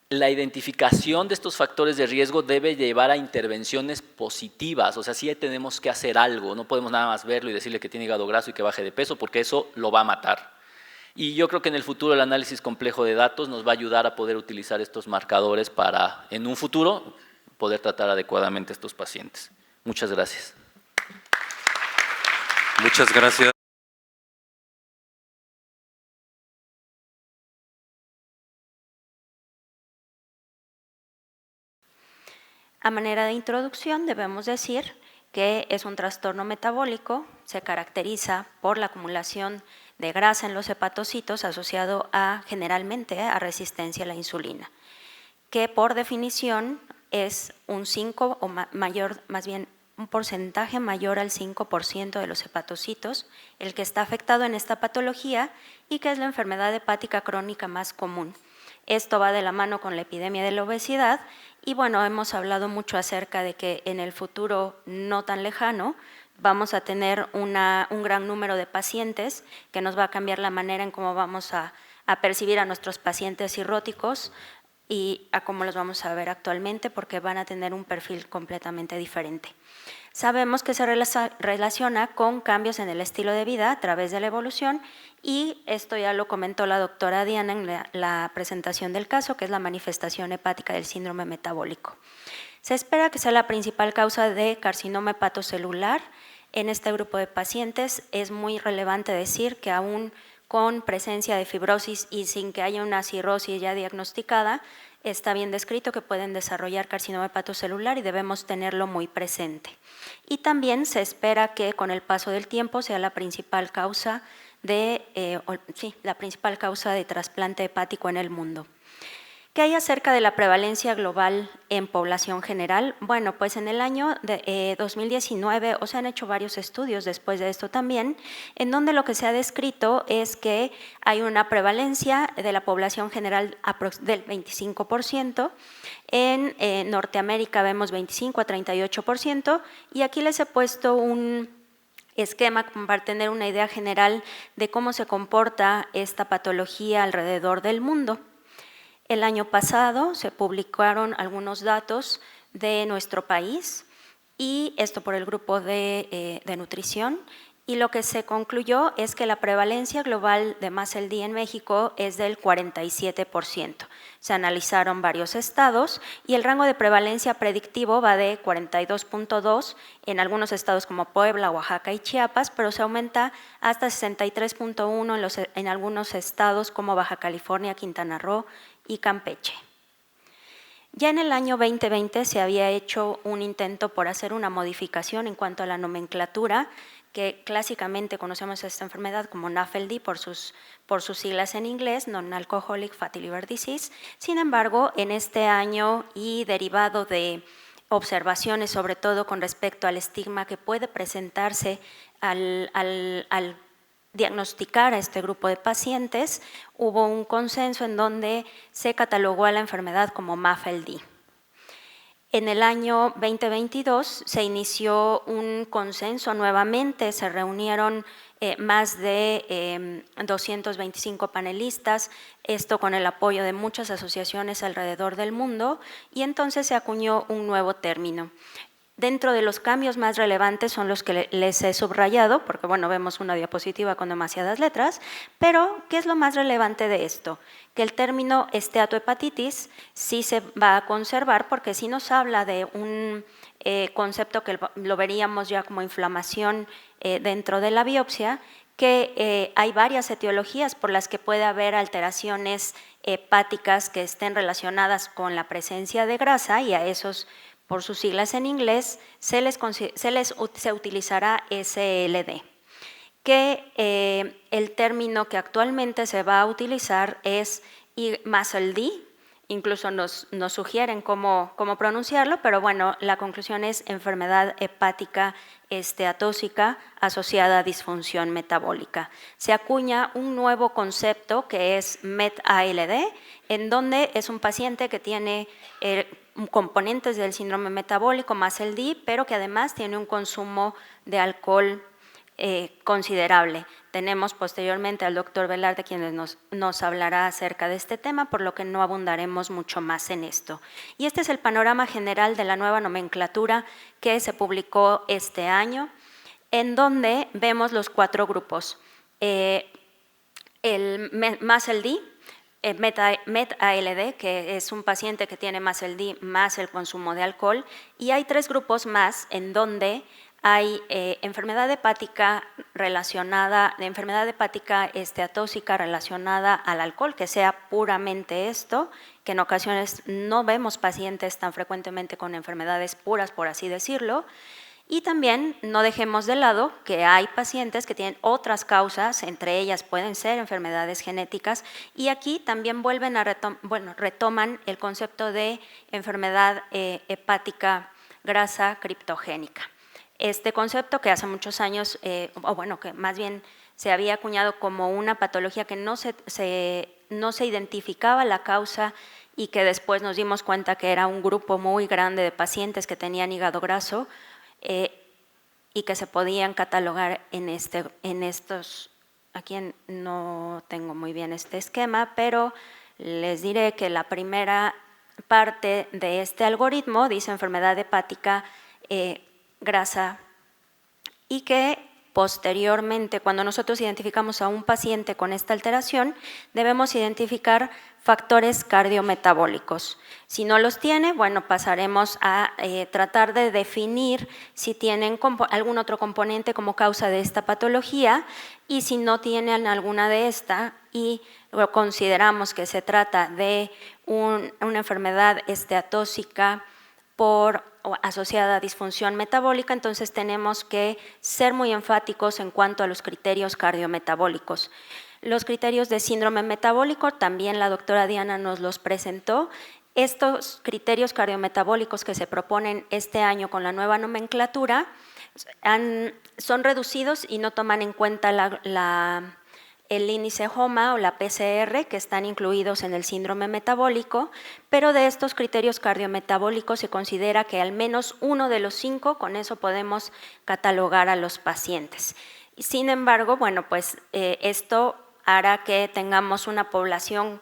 La identificación de estos factores de riesgo debe llevar a intervenciones positivas, o sea, sí tenemos que hacer algo, no podemos nada más verlo y decirle que tiene hígado graso y que baje de peso, porque eso lo va a matar. Y yo creo que en el futuro el análisis complejo de datos nos va a ayudar a poder utilizar estos marcadores para, en un futuro, poder tratar adecuadamente a estos pacientes. Muchas gracias. Muchas gracias. A manera de introducción debemos decir que es un trastorno metabólico, se caracteriza por la acumulación de grasa en los hepatocitos asociado generalmente a resistencia a la insulina, que por definición es un 5 o mayor, más bien un porcentaje mayor al 5% de los hepatocitos, el que está afectado en esta patología y que es la enfermedad hepática crónica más común. Esto va de la mano con la epidemia de la obesidad y bueno, hemos hablado mucho acerca de que en el futuro no tan lejano vamos a tener un gran número de pacientes que nos va a cambiar la manera en cómo vamos a percibir a nuestros pacientes cirróticos y a cómo los vamos a ver actualmente, porque van a tener un perfil completamente diferente. Sabemos que se relaciona con cambios en el estilo de vida a través de la evolución, y esto ya lo comentó la doctora Diana en la presentación del caso, que es la manifestación hepática del síndrome metabólico. Se espera que sea la principal causa de carcinoma hepatocelular. En este grupo de pacientes es muy relevante decir que aún con presencia de fibrosis y sin que haya una cirrosis ya diagnosticada, está bien descrito que pueden desarrollar carcinoma hepatocelular y debemos tenerlo muy presente. Y también se espera que con el paso del tiempo sea la principal causa de trasplante hepático en el mundo. ¿Qué hay acerca de la prevalencia global en población general? Bueno, pues en el año 2019, se han hecho varios estudios después de esto también, en donde lo que se ha descrito es que hay una prevalencia de la población general del 25%, en Norteamérica vemos 25 a 38%, y aquí les he puesto un esquema para tener una idea general de cómo se comporta esta patología alrededor del mundo. El año pasado se publicaron algunos datos de nuestro país, y esto por el grupo de nutrición, y lo que se concluyó es que la prevalencia global de MASLD en México es del 47%. Se analizaron varios estados y el rango de prevalencia predictivo va de 42.2 en algunos estados como Puebla, Oaxaca y Chiapas, pero se aumenta hasta 63.1 en algunos estados como Baja California, Quintana Roo y Campeche. Ya en el año 2020 se había hecho un intento por hacer una modificación en cuanto a la nomenclatura, que clásicamente conocemos esta enfermedad como NAFLD por sus siglas en inglés, Non-Alcoholic Fatty Liver Disease. Sin embargo, en este año y derivado de observaciones, sobre todo con respecto al estigma que puede presentarse al diagnosticar a este grupo de pacientes, hubo un consenso en donde se catalogó a la enfermedad como MAFLD. En el año 2022 se inició un consenso nuevamente, se reunieron más de 225 panelistas, esto con el apoyo de muchas asociaciones alrededor del mundo, y entonces se acuñó un nuevo término. Dentro de los cambios más relevantes son los que les he subrayado, porque bueno, vemos una diapositiva con demasiadas letras, pero ¿qué es lo más relevante de esto? Que el término esteatohepatitis sí se va a conservar, porque sí nos habla de un concepto que lo veríamos ya como inflamación dentro de la biopsia, que hay varias etiologías por las que puede haber alteraciones hepáticas que estén relacionadas con la presencia de grasa, y a esos, por sus siglas en inglés, se utilizará SLD. Que el término que actualmente se va a utilizar es MASLD, incluso nos sugieren cómo pronunciarlo, pero bueno, la conclusión es enfermedad hepática esteatóxica asociada a disfunción metabólica. Se acuña un nuevo concepto que es MET-ALD, en donde es un paciente que tiene componentes del síndrome metabólico MASLD, pero que además tiene un consumo de alcohol considerable. Tenemos posteriormente al doctor Velarde, quien nos hablará acerca de este tema, por lo que no abundaremos mucho más en esto. Y este es el panorama general de la nueva nomenclatura que se publicó este año, en donde vemos los 4 grupos. El MASLD, MET-ALD, que es un paciente que tiene MASLD más el consumo de alcohol, y hay 3 grupos más en donde hay enfermedad hepática esteatóxica relacionada al alcohol, que sea puramente esto, que en ocasiones no vemos pacientes tan frecuentemente con enfermedades puras, por así decirlo. Y también no dejemos de lado que hay pacientes que tienen otras causas, entre ellas pueden ser enfermedades genéticas, y aquí también vuelven a retoman el concepto de enfermedad hepática grasa criptogénica. Este concepto que hace muchos años, que más bien se había acuñado como una patología que no se identificaba la causa, y que después nos dimos cuenta que era un grupo muy grande de pacientes que tenían hígado graso, y que se podían catalogar en estos. Aquí no tengo muy bien este esquema, pero les diré que la primera parte de este algoritmo dice enfermedad hepática grasa, y que posteriormente, cuando nosotros identificamos a un paciente con esta alteración, debemos identificar factores cardiometabólicos. Si no los tiene, bueno, pasaremos a tratar de definir si tienen algún otro componente como causa de esta patología, y si no tienen alguna de esta y consideramos que se trata de una enfermedad esteatóxica o asociada a disfunción metabólica, entonces tenemos que ser muy enfáticos en cuanto a los criterios cardiometabólicos. Los criterios de síndrome metabólico, también la doctora Diana nos los presentó. Estos criterios cardiometabólicos que se proponen este año con la nueva nomenclatura son reducidos y no toman en cuenta el índice HOMA o la PCR, que están incluidos en el síndrome metabólico, pero de estos criterios cardiometabólicos se considera que al menos uno de los 5, con eso podemos catalogar a los pacientes. Sin embargo, bueno, pues esto hará que tengamos una población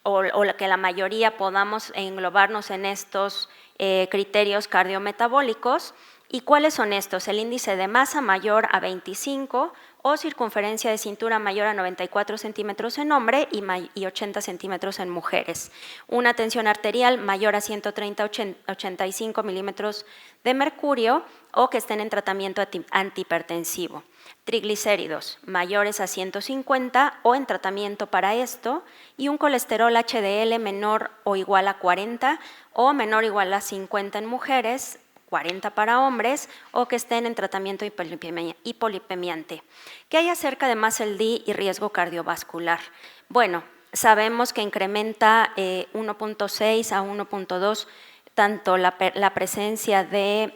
o que la mayoría podamos englobarnos en estos criterios cardiometabólicos. ¿Y cuáles son estos? El índice de masa mayor a 25 o circunferencia de cintura mayor a 94 centímetros en hombre y 80 centímetros en mujeres. Una tensión arterial mayor a 130-85 milímetros de mercurio o que estén en tratamiento antihipertensivo. Triglicéridos mayores a 150 o en tratamiento para esto, y un colesterol HDL menor o igual a 40 o menor o igual a 50 en mujeres, 40 para hombres, o que estén en tratamiento hipolipemiante. ¿Qué hay acerca de MASLD y riesgo cardiovascular? Bueno, sabemos que incrementa 1.6 a 1.2 tanto la presencia de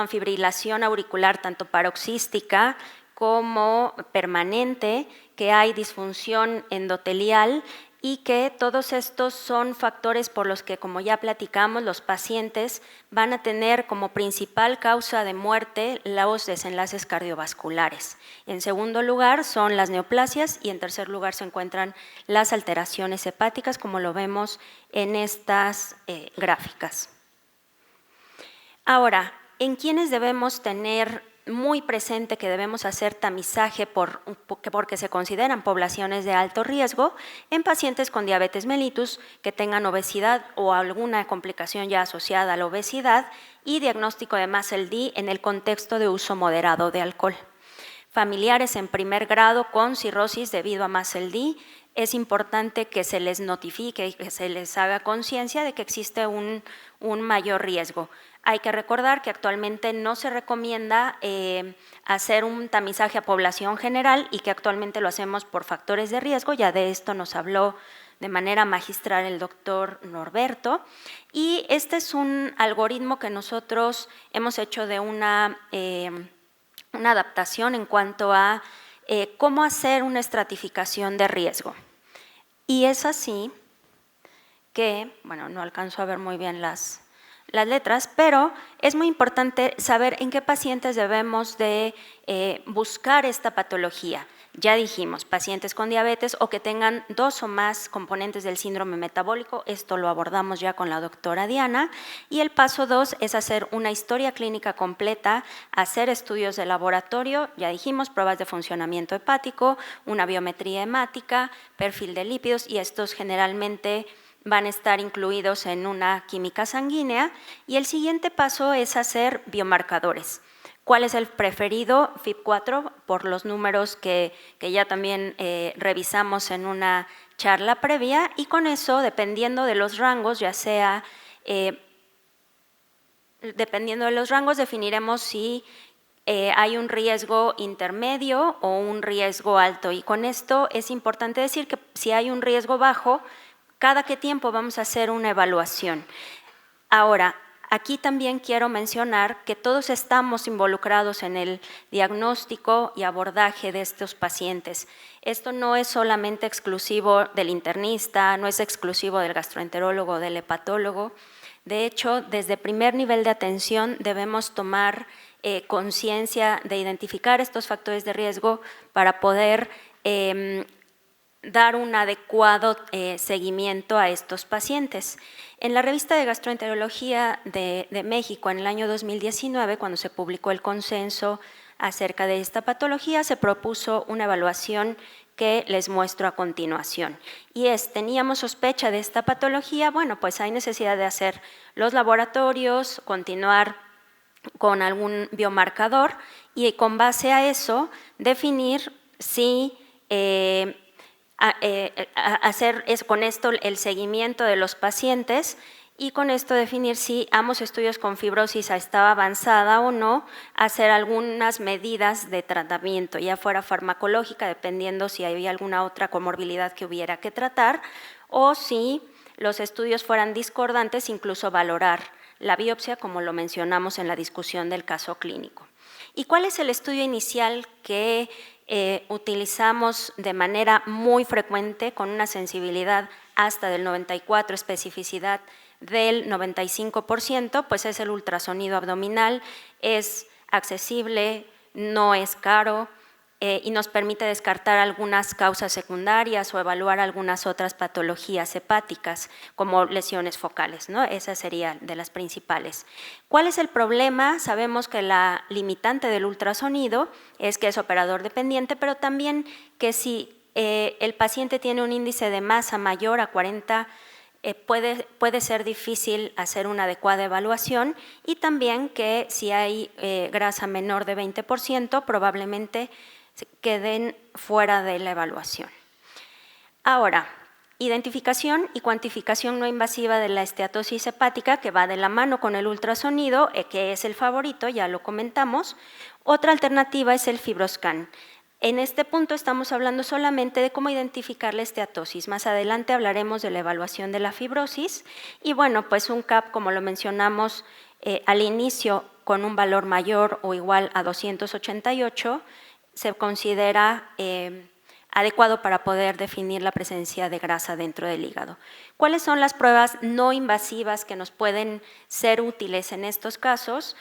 fibrilación auricular, tanto paroxística como permanente, que hay disfunción endotelial, y que todos estos son factores por los que, como ya platicamos, los pacientes van a tener como principal causa de muerte los desenlaces cardiovasculares. En segundo lugar son las neoplasias y en tercer lugar se encuentran las alteraciones hepáticas, como lo vemos en estas gráficas. Ahora, ¿en quiénes debemos tener muy presente que debemos hacer tamizaje porque se consideran poblaciones de alto riesgo? En pacientes con diabetes mellitus que tengan obesidad o alguna complicación ya asociada a la obesidad, y diagnóstico de MASLD en el contexto de uso moderado de alcohol. Familiares en primer grado con cirrosis debido a MASLD, es importante que se les notifique y que se les haga conciencia de que existe un mayor riesgo. Hay que recordar que actualmente no se recomienda hacer un tamizaje a población general y que actualmente lo hacemos por factores de riesgo. Ya de esto nos habló de manera magistral el doctor Norberto. Y este es un algoritmo que nosotros hemos hecho de una adaptación en cuanto a cómo hacer una estratificación de riesgo. Y es así que, bueno, no alcanzo a ver muy bien las letras, pero es muy importante saber en qué pacientes debemos de buscar esta patología. Ya dijimos, pacientes con diabetes o que tengan 2 o más componentes del síndrome metabólico, esto lo abordamos ya con la doctora Diana, y el paso 2 es hacer una historia clínica completa, hacer estudios de laboratorio, ya dijimos, pruebas de funcionamiento hepático, una biometría hemática, perfil de lípidos, y estos generalmente van a estar incluidos en una química sanguínea, y el siguiente paso es hacer biomarcadores. ¿Cuál es el preferido? FIB4, por los números que ya también revisamos en una charla previa, y con eso, dependiendo de los rangos, ya sea, dependiendo de los rangos, definiremos si hay un riesgo intermedio o un riesgo alto, y con esto es importante decir que si hay un riesgo bajo, cada qué tiempo vamos a hacer una evaluación. Ahora, aquí también quiero mencionar que todos estamos involucrados en el diagnóstico y abordaje de estos pacientes. Esto no es solamente exclusivo del internista, no es exclusivo del gastroenterólogo o del hepatólogo. De hecho, desde primer nivel de atención debemos tomar conciencia de identificar estos factores de riesgo para poder dar un adecuado seguimiento a estos pacientes. En la revista de Gastroenterología de México, en el año 2019, cuando se publicó el consenso acerca de esta patología, se propuso una evaluación que les muestro a continuación. Y teníamos sospecha de esta patología, bueno, pues hay necesidad de hacer los laboratorios, continuar con algún biomarcador y con base a eso definir si hacer con esto el seguimiento de los pacientes y con esto definir si ambos estudios con fibrosis estaba avanzada o no, hacer algunas medidas de tratamiento, ya fuera farmacológica, dependiendo si había alguna otra comorbilidad que hubiera que tratar, o si los estudios fueran discordantes, incluso valorar la biopsia, como lo mencionamos en la discusión del caso clínico. ¿Y cuál es el estudio inicial que utilizamos de manera muy frecuente, con una sensibilidad hasta del 94%, especificidad del 95%, pues es el ultrasonido abdominal, es accesible, no es caro y nos permite descartar algunas causas secundarias o evaluar algunas otras patologías hepáticas como lesiones focales, ¿no? Esa sería de las principales. ¿Cuál es el problema? Sabemos que la limitante del ultrasonido es que es operador dependiente, pero también que si el paciente tiene un índice de masa mayor a 40, puede ser difícil hacer una adecuada evaluación, y también que si hay grasa menor de 20%, probablemente queden fuera de la evaluación. Ahora, identificación y cuantificación no invasiva de la esteatosis hepática, que va de la mano con el ultrasonido, que es el favorito, ya lo comentamos. Otra alternativa es el FibroScan. En este punto estamos hablando solamente de cómo identificar la esteatosis. Más adelante hablaremos de la evaluación de la fibrosis. Y bueno, pues un CAP, como lo mencionamos al inicio, con un valor mayor o igual a 288, se considera adecuado para poder definir la presencia de grasa dentro del hígado. ¿Cuáles son las pruebas no invasivas que nos pueden ser útiles en estos casos?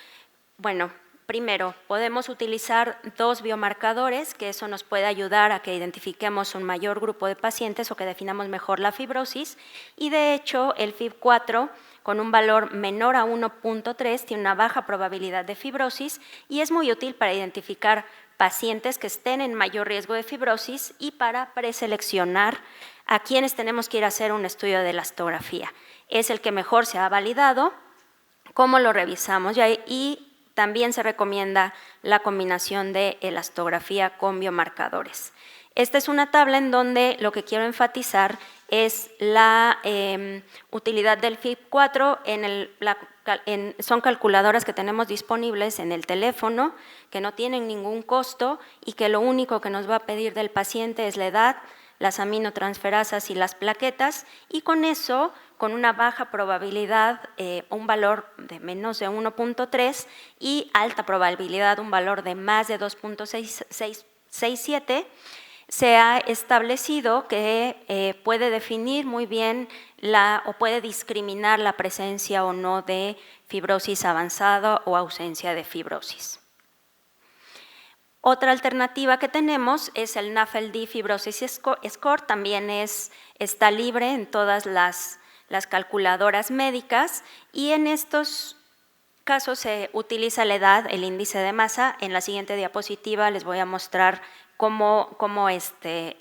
Bueno, primero, podemos utilizar 2 biomarcadores, que eso nos puede ayudar a que identifiquemos un mayor grupo de pacientes o que definamos mejor la fibrosis. Y de hecho, el FIB4, con un valor menor a 1.3, tiene una baja probabilidad de fibrosis y es muy útil para identificar pacientes que estén en mayor riesgo de fibrosis y para preseleccionar a quienes tenemos que ir a hacer un estudio de elastografía. Es el que mejor se ha validado. ¿Cómo lo revisamos? Y también se recomienda la combinación de elastografía con biomarcadores. Esta es una tabla en donde lo que quiero enfatizar es la utilidad del FIB4. Son calculadoras que tenemos disponibles en el teléfono, que no tienen ningún costo y que lo único que nos va a pedir del paciente es la edad, las aminotransferasas y las plaquetas, y con eso, con una baja probabilidad, un valor de menos de 1.3 y alta probabilidad, un valor de más de 2.67, se ha establecido que puede definir muy bien o puede discriminar la presencia o no de fibrosis avanzada o ausencia de fibrosis. Otra alternativa que tenemos es el NAFLD Fibrosis Score, también está libre en todas las calculadoras médicas, y en estos casos se utiliza la edad, el índice de masa. En la siguiente diapositiva les voy a mostrar cómo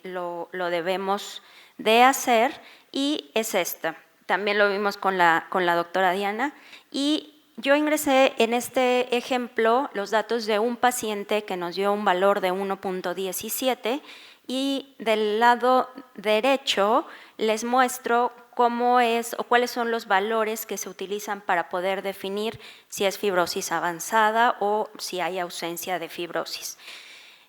lo debemos de hacer, y es esta. También lo vimos con la doctora Diana, y yo ingresé en este ejemplo los datos de un paciente que nos dio un valor de 1.17, y del lado derecho les muestro cómo es o cuáles son los valores que se utilizan para poder definir si es fibrosis avanzada o si hay ausencia de fibrosis.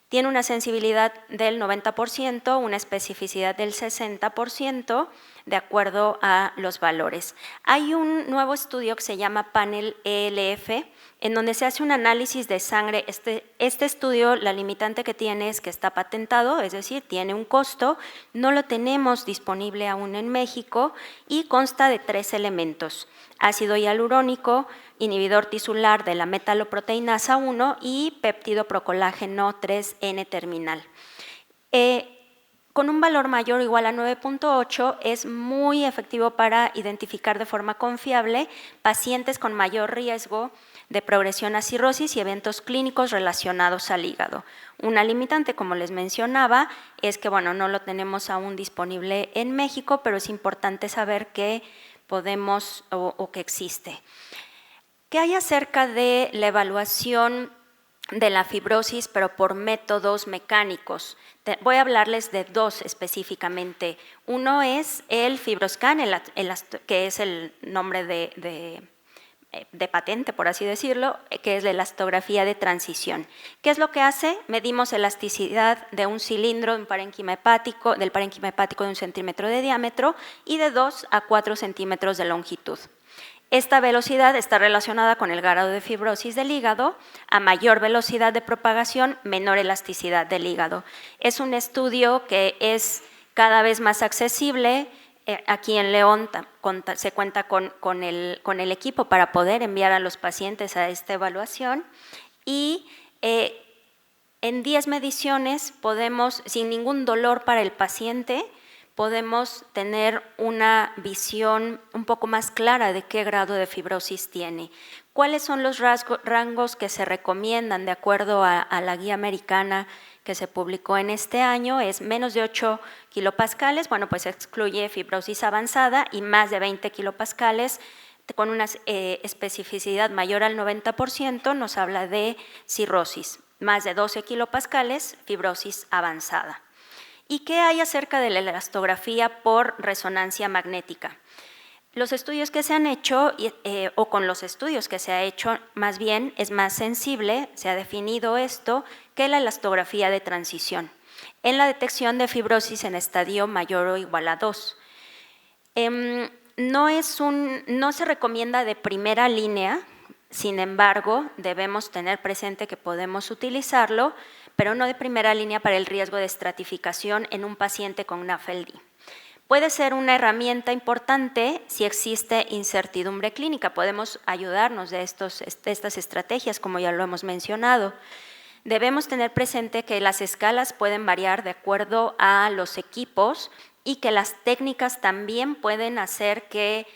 Tiene una sensibilidad del 90%, una especificidad del 60%, de acuerdo a los valores. Hay un nuevo estudio que se llama Panel ELF, en donde se hace un análisis de sangre. Este estudio, la limitante que tiene es que está patentado, es decir, tiene un costo, no lo tenemos disponible aún en México y consta de 3 elementos: ácido hialurónico, inhibidor tisular de la metaloproteinasa 1 y péptido procolágeno 3 N-terminal. Con un valor mayor o igual a 9.8 es muy efectivo para identificar de forma confiable pacientes con mayor riesgo de progresión a cirrosis y eventos clínicos relacionados al hígado. Una limitante, como les mencionaba, es que no lo tenemos aún disponible en México, pero es importante saber que podemos o que existe. ¿Qué hay acerca de la evaluación de la fibrosis, pero por métodos mecánicos? Voy a hablarles de 2 específicamente. Uno es el FibroScan, que es el nombre de patente, por así decirlo, que es la elastografía de transición. ¿Qué es lo que hace? Medimos elasticidad de un cilindro del parénquima hepático de 1 centímetro de diámetro y de 2 a 4 centímetros de longitud. Esta velocidad está relacionada con el grado de fibrosis del hígado. A mayor velocidad de propagación, menor elasticidad del hígado. Es un estudio que es cada vez más accesible. Aquí en León se cuenta con el equipo para poder enviar a los pacientes a esta evaluación y en 10 mediciones podemos, sin ningún dolor para el paciente, podemos tener una visión un poco más clara de qué grado de fibrosis tiene. ¿Cuáles son los rangos que se recomiendan de acuerdo a la guía americana que se publicó en este año? Es menos de 8 kilopascales, pues excluye fibrosis avanzada, y más de 20 kilopascales con una especificidad mayor al 90% nos habla de cirrosis. Más de 12 kilopascales, fibrosis avanzada. ¿Y qué hay acerca de la elastografía por resonancia magnética? Los estudios que se han hecho, o con los estudios que se ha hecho, más bien es más sensible, se ha definido esto, que la elastografía de transición en la detección de fibrosis en estadio mayor o igual a 2. No se recomienda de primera línea, sin embargo, debemos tener presente que podemos utilizarlo, pero no de primera línea para el riesgo de estratificación en un paciente con NAFLD. Puede ser una herramienta importante si existe incertidumbre clínica. Podemos ayudarnos de estas estrategias, como ya lo hemos mencionado. Debemos tener presente que las escalas pueden variar de acuerdo a los equipos y que las técnicas también pueden hacer que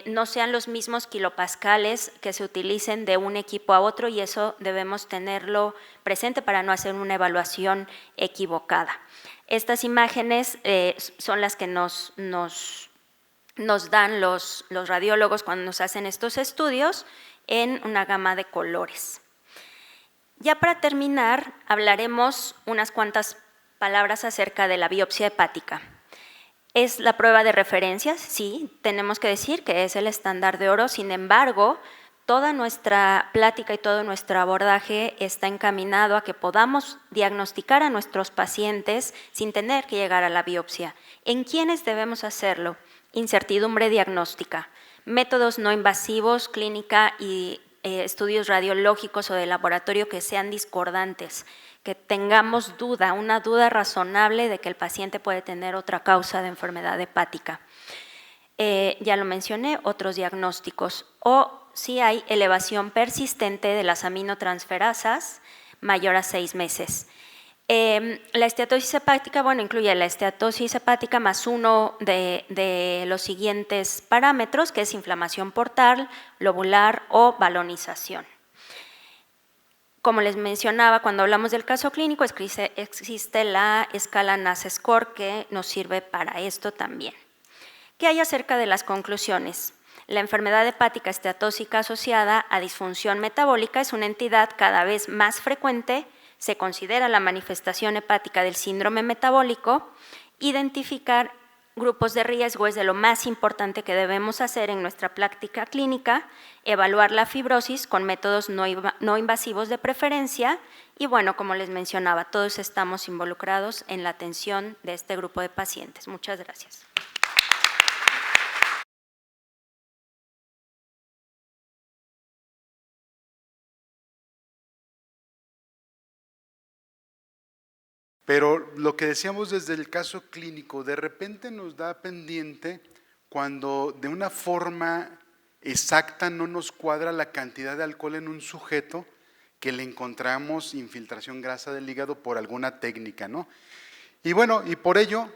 no sean los mismos kilopascales que se utilicen de un equipo a otro, y eso debemos tenerlo presente para no hacer una evaluación equivocada. Estas imágenes son las que nos dan los radiólogos cuando nos hacen estos estudios en una gama de colores. Ya para terminar, hablaremos unas cuantas palabras acerca de la biopsia hepática. ¿Es la prueba de referencia? Sí, tenemos que decir que es el estándar de oro. Sin embargo, toda nuestra plática y todo nuestro abordaje está encaminado a que podamos diagnosticar a nuestros pacientes sin tener que llegar a la biopsia. ¿En quiénes debemos hacerlo? Incertidumbre diagnóstica, métodos no invasivos, clínica y estudios radiológicos o de laboratorio que sean discordantes, que tengamos una duda razonable de que el paciente puede tener otra causa de enfermedad hepática. Ya lo mencioné, otros diagnósticos, o si hay elevación persistente de las aminotransferasas mayor a 6 meses. La esteatosis hepática, incluye la esteatosis hepática más uno de los siguientes parámetros, que es inflamación portal, lobular o balonización. Como les mencionaba, cuando hablamos del caso clínico, existe la escala NAS-Score que nos sirve para esto también. ¿Qué hay acerca de las conclusiones? La enfermedad hepática esteatósica asociada a disfunción metabólica es una entidad cada vez más frecuente. Se considera la manifestación hepática del síndrome metabólico. Identificar grupos de riesgo es de lo más importante que debemos hacer en nuestra práctica clínica, evaluar la fibrosis con métodos no invasivos de preferencia y, como les mencionaba, todos estamos involucrados en la atención de este grupo de pacientes. Muchas gracias. Pero lo que decíamos desde el caso clínico, de repente nos da pendiente cuando de una forma exacta no nos cuadra la cantidad de alcohol en un sujeto que le encontramos infiltración grasa del hígado por alguna técnica, ¿no? Y bueno, y por ello,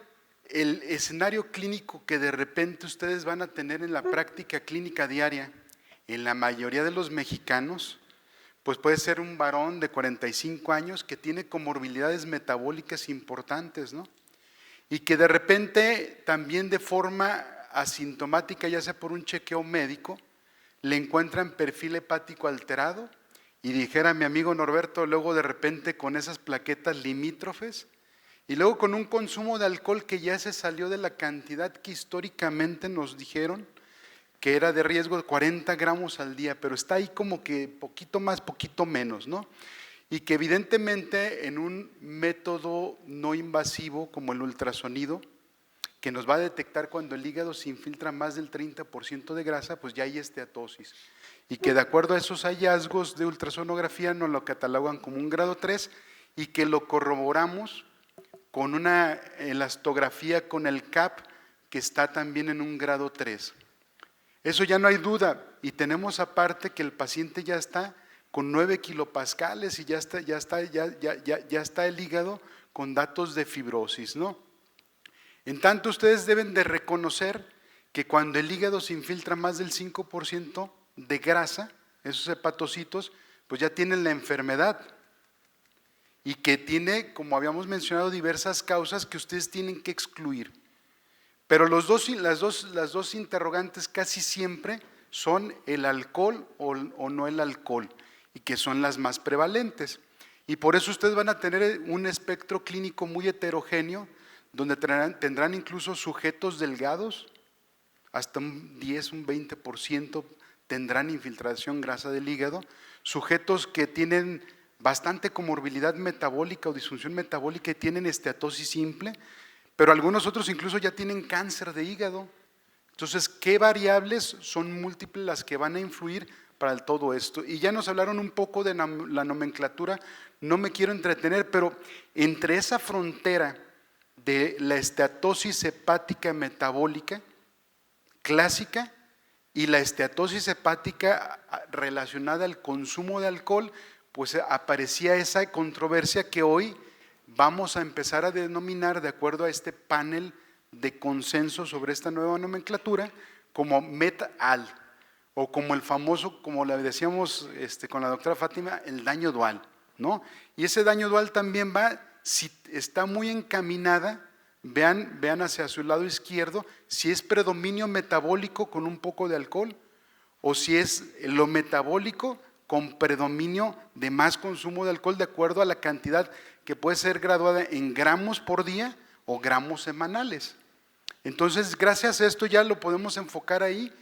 el escenario clínico que de repente ustedes van a tener en la práctica clínica diaria, en la mayoría de los mexicanos, pues puede ser un varón de 45 años que tiene comorbilidades metabólicas importantes, ¿no? Y que de repente también de forma asintomática, ya sea por un chequeo médico, le encuentran perfil hepático alterado y dijera mi amigo Norberto, luego de repente con esas plaquetas limítrofes y luego con un consumo de alcohol que ya se salió de la cantidad que históricamente nos dijeron que era de riesgo de 40 gramos al día, pero está ahí como que poquito más, poquito menos, ¿no? Y que evidentemente en un método no invasivo como el ultrasonido, que nos va a detectar cuando el hígado se infiltra más del 30% de grasa, pues ya hay esteatosis. Y que de acuerdo a esos hallazgos de ultrasonografía nos lo catalogan como un grado 3 y que lo corroboramos con una elastografía con el CAP que está también en un grado 3. Eso ya no hay duda y tenemos aparte que el paciente ya está con 9 kilopascales y ya está el hígado con datos de fibrosis, ¿no? En tanto ustedes deben de reconocer que cuando el hígado se infiltra más del 5% de grasa, esos hepatocitos, pues ya tienen la enfermedad y que tiene, como habíamos mencionado, diversas causas que ustedes tienen que excluir. Pero las dos interrogantes casi siempre son el alcohol o no el alcohol y que son las más prevalentes. Y por eso ustedes van a tener un espectro clínico muy heterogéneo donde tendrán incluso sujetos delgados, hasta un 10, un 20% tendrán infiltración grasa del hígado, sujetos que tienen bastante comorbilidad metabólica o disfunción metabólica y tienen esteatosis simple, pero algunos otros incluso ya tienen cáncer de hígado. Entonces, ¿qué variables son múltiples las que van a influir para todo esto? Y ya nos hablaron un poco de la nomenclatura, no me quiero entretener, pero entre esa frontera de la esteatosis hepática metabólica clásica y la esteatosis hepática relacionada al consumo de alcohol, pues aparecía esa controversia que hoy vamos a empezar a denominar, de acuerdo a este panel de consenso sobre esta nueva nomenclatura, como MET-AL, o como el famoso, como le decíamos con la doctora Fátima, el daño dual, ¿no? Y ese daño dual también va, si está muy encaminada, vean hacia su lado izquierdo, si es predominio metabólico con un poco de alcohol, o si es lo metabólico con predominio de más consumo de alcohol de acuerdo a la cantidad que puede ser graduada en gramos por día o gramos semanales. Entonces, gracias a esto ya lo podemos enfocar ahí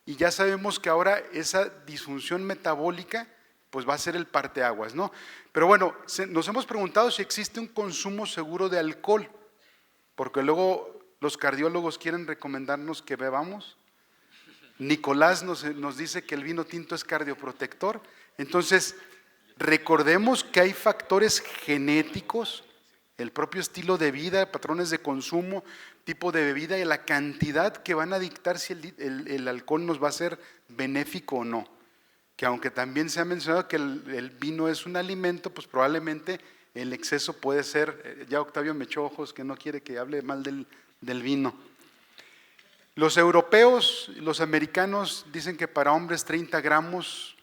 y ya sabemos que ahora esa disfunción metabólica pues va a ser el parteaguas, ¿no? Pero bueno, nos hemos preguntado si existe un consumo seguro de alcohol, porque luego los cardiólogos quieren recomendarnos que bebamos. Nicolás nos dice que el vino tinto es cardioprotector. Entonces, recordemos que hay factores genéticos, el propio estilo de vida, patrones de consumo, tipo de bebida y la cantidad que van a dictar si el alcohol nos va a ser benéfico o no. Que aunque también se ha mencionado que el vino es un alimento, pues probablemente el exceso puede ser, ya Octavio me echó ojos que no quiere que hable mal del vino. Los europeos, los americanos dicen que para hombres 30 gramos,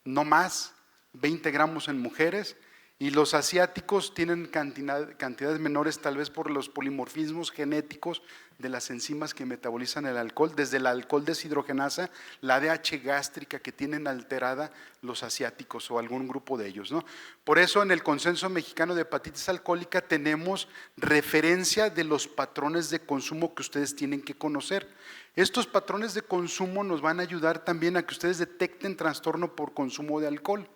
no más, 20 gramos en mujeres, y los asiáticos tienen cantidades menores tal vez por los polimorfismos genéticos de las enzimas que metabolizan el alcohol, desde la alcohol deshidrogenasa, la ADH gástrica que tienen alterada los asiáticos o algún grupo de ellos, ¿no? Por eso en el Consenso Mexicano de Hepatitis Alcohólica tenemos referencia de los patrones de consumo que ustedes tienen que conocer. Estos patrones de consumo nos van a ayudar también a que ustedes detecten trastorno por consumo de alcohol.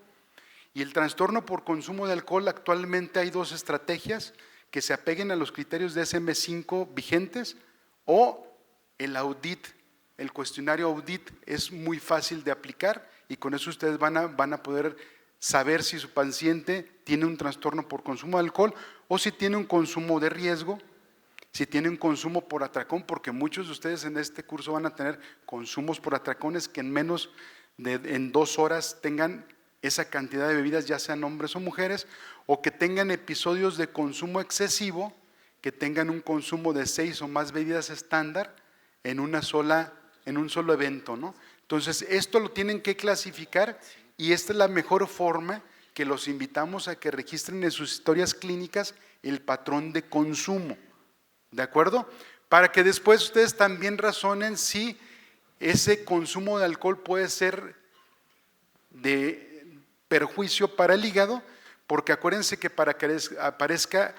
Y el trastorno por consumo de alcohol, actualmente hay dos estrategias que se apeguen a los criterios de DSM-5 vigentes o el audit, el cuestionario audit es muy fácil de aplicar y con eso ustedes van a poder saber si su paciente tiene un trastorno por consumo de alcohol o si tiene un consumo de riesgo, si tiene un consumo por atracón, porque muchos de ustedes en este curso van a tener consumos por atracones que en 2 horas tengan esa cantidad de bebidas, ya sean hombres o mujeres, o que tengan episodios de consumo excesivo, que tengan un consumo de 6 o más bebidas estándar en un solo evento, ¿no? Entonces, esto lo tienen que clasificar y esta es la mejor forma que los invitamos a que registren en sus historias clínicas el patrón de consumo, ¿de acuerdo? Para que después ustedes también razonen si ese consumo de alcohol puede ser de perjuicio para el hígado, porque acuérdense que para que aparezca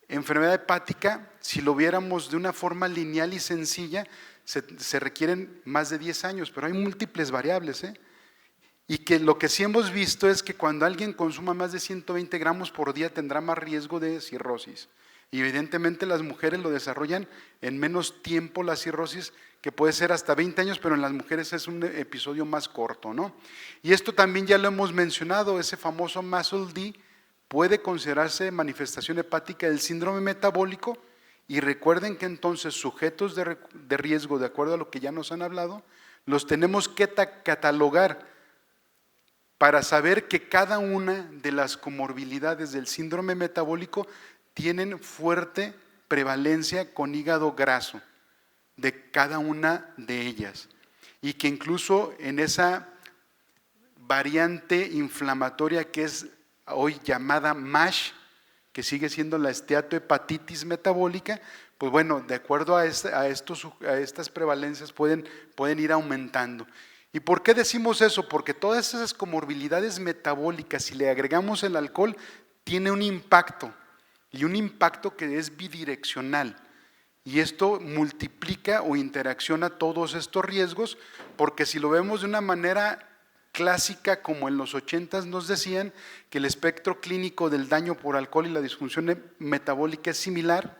enfermedad hepática, si lo viéramos de una forma lineal y sencilla, se requieren más de 10 años, pero hay múltiples variables, y que lo que sí hemos visto es que cuando alguien consuma más de 120 gramos por día tendrá más riesgo de cirrosis. Y evidentemente las mujeres lo desarrollan en menos tiempo la cirrosis, que puede ser hasta 20 años, pero en las mujeres es un episodio más corto, ¿no? Y esto también ya lo hemos mencionado, ese famoso MASLD puede considerarse manifestación hepática del síndrome metabólico, y recuerden que entonces sujetos de riesgo, de acuerdo a lo que ya nos han hablado, los tenemos que catalogar para saber que cada una de las comorbilidades del síndrome metabólico tienen fuerte prevalencia con hígado graso de cada una de ellas, y que incluso en esa variante inflamatoria que es hoy llamada MASH, que sigue siendo la esteatohepatitis metabólica, pues bueno, de acuerdo a estas prevalencias pueden ir aumentando. ¿Y por qué decimos eso? Porque todas esas comorbilidades metabólicas, si le agregamos el alcohol, tiene un impacto, y un impacto que es bidireccional. Y esto multiplica o interacciona todos estos riesgos, porque si lo vemos de una manera clásica, como en los 80s nos decían que el espectro clínico del daño por alcohol y la disfunción metabólica es similar,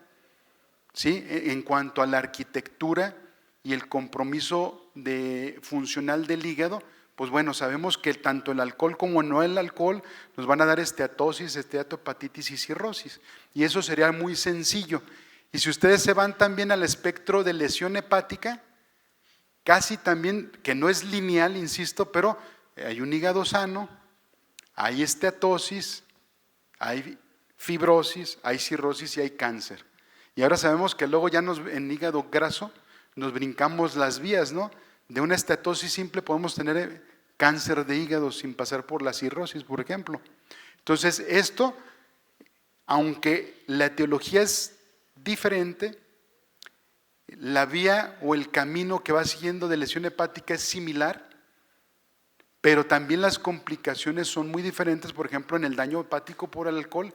¿sí?, en cuanto a la arquitectura y el compromiso funcional del hígado. Pues bueno, sabemos que tanto el alcohol como no el alcohol nos van a dar esteatosis, esteatohepatitis y cirrosis, y eso sería muy sencillo. Y si ustedes se van también al espectro de lesión hepática, casi también, que no es lineal, insisto, pero hay un hígado sano, hay esteatosis, hay fibrosis, hay cirrosis y hay cáncer. Y ahora sabemos que luego ya en hígado graso nos brincamos las vías, ¿no? De una esteatosis simple podemos tener cáncer de hígado sin pasar por la cirrosis, por ejemplo. Entonces, esto, aunque la etiología es diferente, la vía o el camino que va siguiendo de lesión hepática es similar, pero también las complicaciones son muy diferentes. Por ejemplo, en el daño hepático por el alcohol,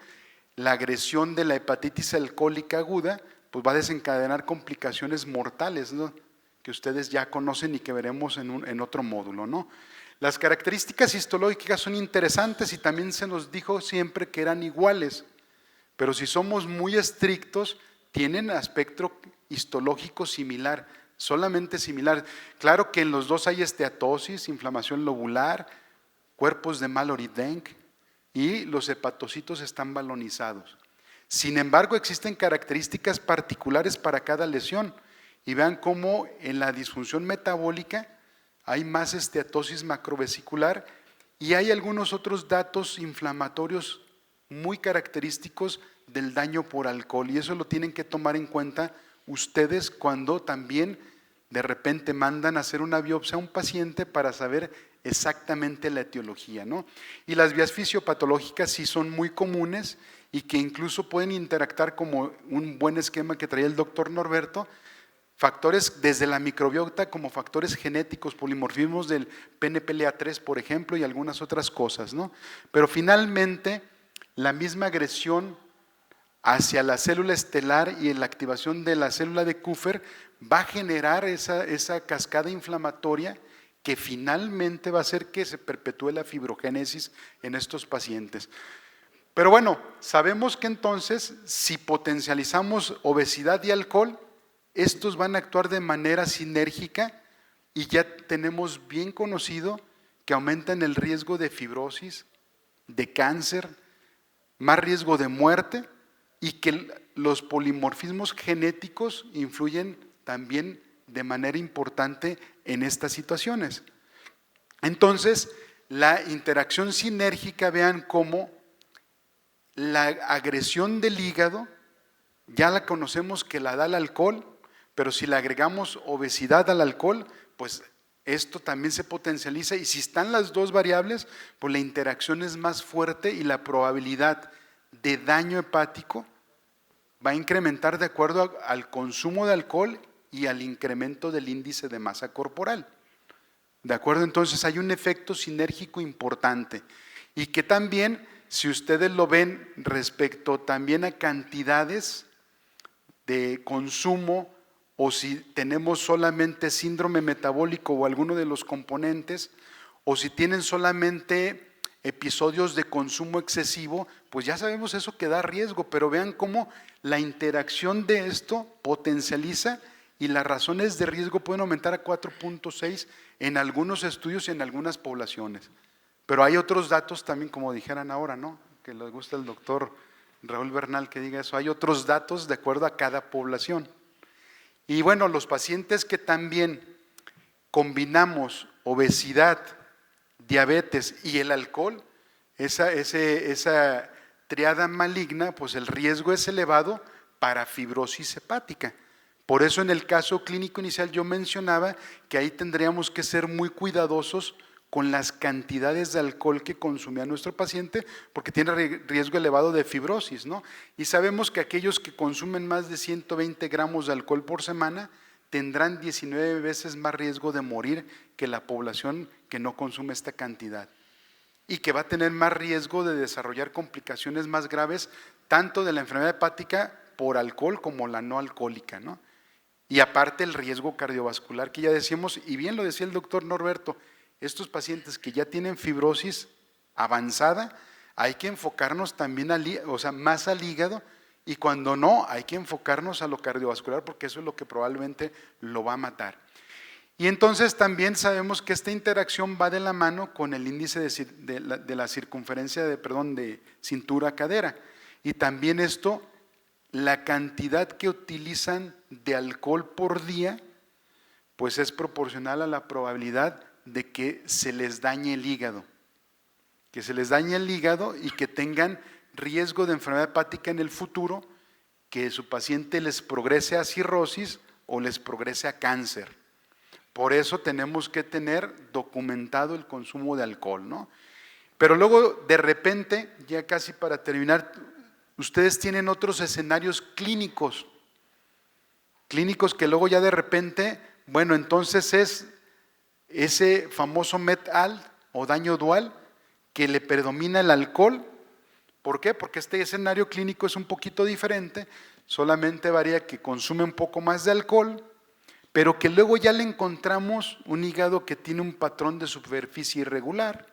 la agresión de la hepatitis alcohólica aguda pues va a desencadenar complicaciones mortales, ¿no?, que ustedes ya conocen y que veremos en otro módulo, ¿no? Las características histológicas son interesantes y también se nos dijo siempre que eran iguales, pero si somos muy estrictos, tienen aspecto histológico similar, solamente similar. Claro que en los dos hay esteatosis, inflamación lobular, cuerpos de Mallory-Denk, y los hepatocitos están balonizados. Sin embargo, existen características particulares para cada lesión, y vean cómo en la disfunción metabólica hay más esteatosis macrovesicular y hay algunos otros datos inflamatorios muy característicos del daño por alcohol, y eso lo tienen que tomar en cuenta ustedes cuando también de repente mandan a hacer una biopsia a un paciente para saber exactamente la etiología, ¿no? Y las vías fisiopatológicas sí son muy comunes y que incluso pueden interactuar, como un buen esquema que traía el doctor Norberto, factores desde la microbiota como factores genéticos, polimorfismos del PNPLA3, por ejemplo, y algunas otras cosas, ¿no? Pero finalmente, la misma agresión hacia la célula estelar y en la activación de la célula de Kupffer va a generar esa cascada inflamatoria que finalmente va a hacer que se perpetúe la fibrogénesis en estos pacientes. Pero bueno, sabemos que entonces si potencializamos obesidad y alcohol, estos van a actuar de manera sinérgica y ya tenemos bien conocido que aumentan el riesgo de fibrosis, de cáncer, más riesgo de muerte y que los polimorfismos genéticos influyen también de manera importante en estas situaciones. Entonces, la interacción sinérgica, vean cómo la agresión del hígado ya la conocemos que la da el alcohol, pero si le agregamos obesidad al alcohol, pues esto también se potencializa, y si están las dos variables, pues la interacción es más fuerte y la probabilidad de daño hepático va a incrementar de acuerdo al consumo de alcohol y al incremento del índice de masa corporal. ¿De acuerdo? Entonces hay un efecto sinérgico importante, y que también, si ustedes lo ven respecto también a cantidades de consumo, o si tenemos solamente síndrome metabólico o alguno de los componentes, o si tienen solamente episodios de consumo excesivo, pues ya sabemos eso que da riesgo, pero vean cómo la interacción de esto potencializa, y las razones de riesgo pueden aumentar a 4.6 en algunos estudios y en algunas poblaciones. Pero hay otros datos también, como dijeran ahora, ¿no? Que les gusta el doctor Raúl Bernal que diga eso. Hay otros datos de acuerdo a cada población. Y bueno, los pacientes que también combinamos obesidad, diabetes y el alcohol, esa triada maligna, pues el riesgo es elevado para fibrosis hepática. Por eso en el caso clínico inicial yo mencionaba que ahí tendríamos que ser muy cuidadosos con las cantidades de alcohol que consumía nuestro paciente, porque tiene riesgo elevado de fibrosis, ¿no? Y sabemos que aquellos que consumen más de 120 gramos de alcohol por semana tendrán 19 veces más riesgo de morir que la población que no consume esta cantidad, y que va a tener más riesgo de desarrollar complicaciones más graves, tanto de la enfermedad hepática por alcohol como la no alcohólica, ¿no? Y aparte el riesgo cardiovascular que ya decíamos, y bien lo decía el doctor Norberto, estos pacientes que ya tienen fibrosis avanzada, hay que enfocarnos también más al hígado, y cuando no, hay que enfocarnos a lo cardiovascular, porque eso es lo que probablemente lo va a matar. Y entonces también sabemos que esta interacción va de la mano con el índice de la circunferencia de cintura-cadera, y también esto, la cantidad que utilizan de alcohol por día, pues es proporcional a la probabilidad de que se les dañe el hígado, y que tengan riesgo de enfermedad hepática en el futuro, que su paciente les progrese a cirrosis o les progrese a cáncer. Por eso tenemos que tener documentado el consumo de alcohol, ¿no? Pero luego de repente, ya casi para terminar, ustedes tienen otros escenarios clínicos que luego ya de repente, bueno, entonces es ese famoso MET-AL o daño dual, que le predomina el alcohol. ¿Por qué? Porque este escenario clínico es un poquito diferente, solamente varía que consume un poco más de alcohol, pero que luego ya le encontramos un hígado que tiene un patrón de superficie irregular,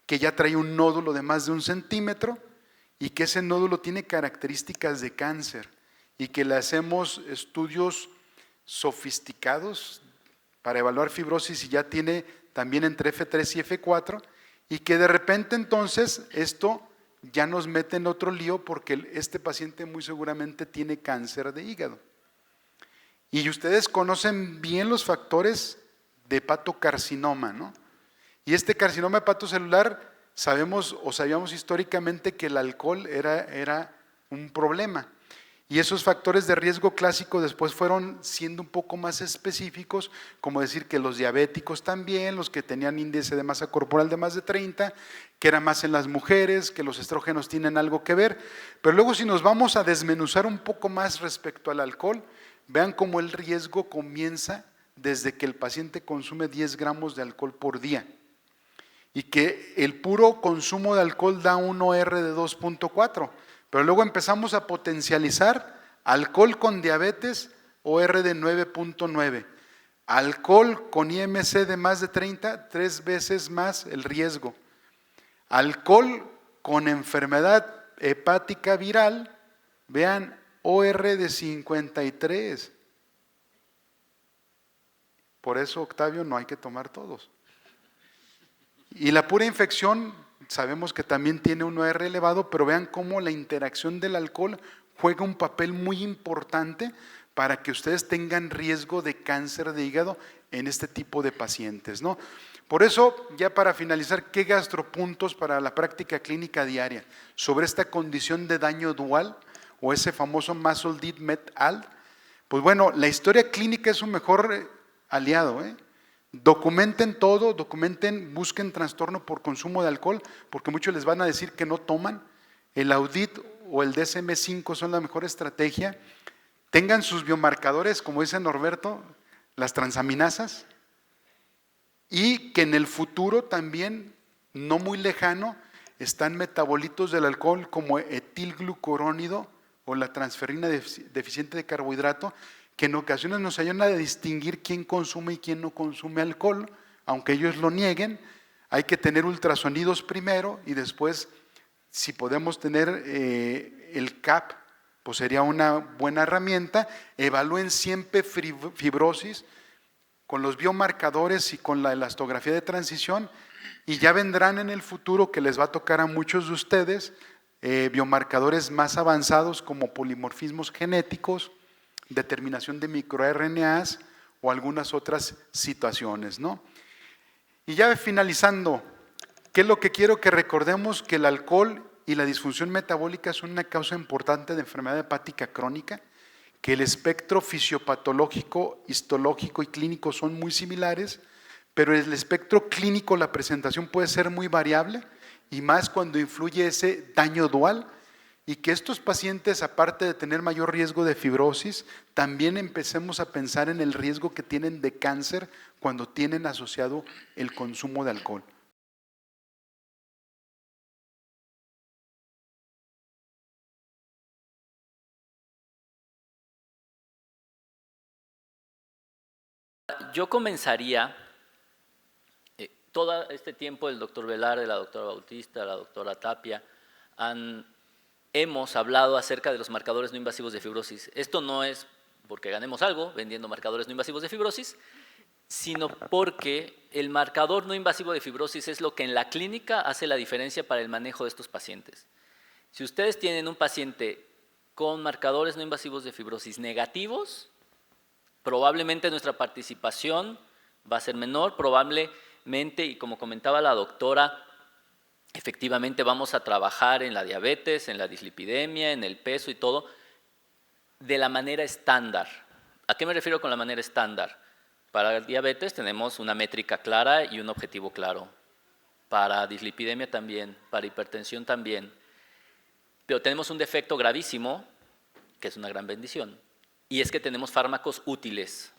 que ya trae un nódulo de más de 1 centímetro, y que ese nódulo tiene características de cáncer, y que le hacemos estudios sofisticados para evaluar fibrosis, y ya tiene también entre F3 y F4, y que de repente entonces esto ya nos mete en otro lío, porque este paciente muy seguramente tiene cáncer de hígado. Y ustedes conocen bien los factores de hepatocarcinoma, ¿no? Y este carcinoma hepatocelular, sabíamos históricamente que el alcohol era un problema. Y esos factores de riesgo clásico después fueron siendo un poco más específicos, como decir que los diabéticos también, los que tenían índice de masa corporal de más de 30, que era más en las mujeres, que los estrógenos tienen algo que ver. Pero luego, si nos vamos a desmenuzar un poco más respecto al alcohol, vean cómo el riesgo comienza desde que el paciente consume 10 gramos de alcohol por día, y que el puro consumo de alcohol da un OR de 2.4, pero luego empezamos a potencializar alcohol con diabetes, OR de 9.9, alcohol con IMC de más de 30, 3 veces más el riesgo, alcohol con enfermedad hepática viral, vean, OR de 53. Por eso, Octavio, no hay que tomar todos. Y la pura infección, sabemos que también tiene un OR elevado, pero vean cómo la interacción del alcohol juega un papel muy importante para que ustedes tengan riesgo de cáncer de hígado en este tipo de pacientes, ¿no? Por eso, ya para finalizar, ¿qué gastropuntos para la práctica clínica diaria sobre esta condición de daño dual o ese famoso Masoldit et al? Pues bueno, la historia clínica es un mejor aliado, ¿eh? Documenten todo, busquen trastorno por consumo de alcohol, porque muchos les van a decir que no toman. El audit o el DSM-5 son la mejor estrategia. Tengan sus biomarcadores, como dice Norberto, las transaminasas, y que en el futuro también, no muy lejano, están metabolitos del alcohol como etilglucurónido o la transferrina deficiente de carbohidrato, que en ocasiones nos ayudan a distinguir quién consume y quién no consume alcohol, aunque ellos lo nieguen. Hay que tener ultrasonidos primero y después, si podemos tener el CAP, pues sería una buena herramienta. Evalúen siempre fibrosis con los biomarcadores y con la elastografía de transición, y ya vendrán en el futuro, que les va a tocar a muchos de ustedes, biomarcadores más avanzados como polimorfismos genéticos, determinación de microRNAs o algunas otras situaciones, ¿no? Y ya finalizando, ¿qué es lo que quiero que recordemos? Que el alcohol y la disfunción metabólica son una causa importante de enfermedad hepática crónica, que el espectro fisiopatológico, histológico y clínico son muy similares, pero el espectro clínico, la presentación puede ser muy variable, y más cuando influye ese daño dual, y que estos pacientes, aparte de tener mayor riesgo de fibrosis, también empecemos a pensar en el riesgo que tienen de cáncer cuando tienen asociado el consumo de alcohol. Yo comenzaría, todo este tiempo el doctor Velarde, la doctora Bautista, la doctora Tapia, hemos hablado acerca de los marcadores no invasivos de fibrosis. Esto no es porque ganemos algo vendiendo marcadores no invasivos de fibrosis, sino porque el marcador no invasivo de fibrosis es lo que en la clínica hace la diferencia para el manejo de estos pacientes. Si ustedes tienen un paciente con marcadores no invasivos de fibrosis negativos, probablemente nuestra participación va a ser menor, probablemente, y como comentaba la doctora, efectivamente vamos a trabajar en la diabetes, en la dislipidemia, en el peso y todo, de la manera estándar. ¿A qué me refiero con la manera estándar? Para diabetes tenemos una métrica clara y un objetivo claro. Para dislipidemia también, para hipertensión también. Pero tenemos un defecto gravísimo, que es una gran bendición, y es que tenemos fármacos útiles.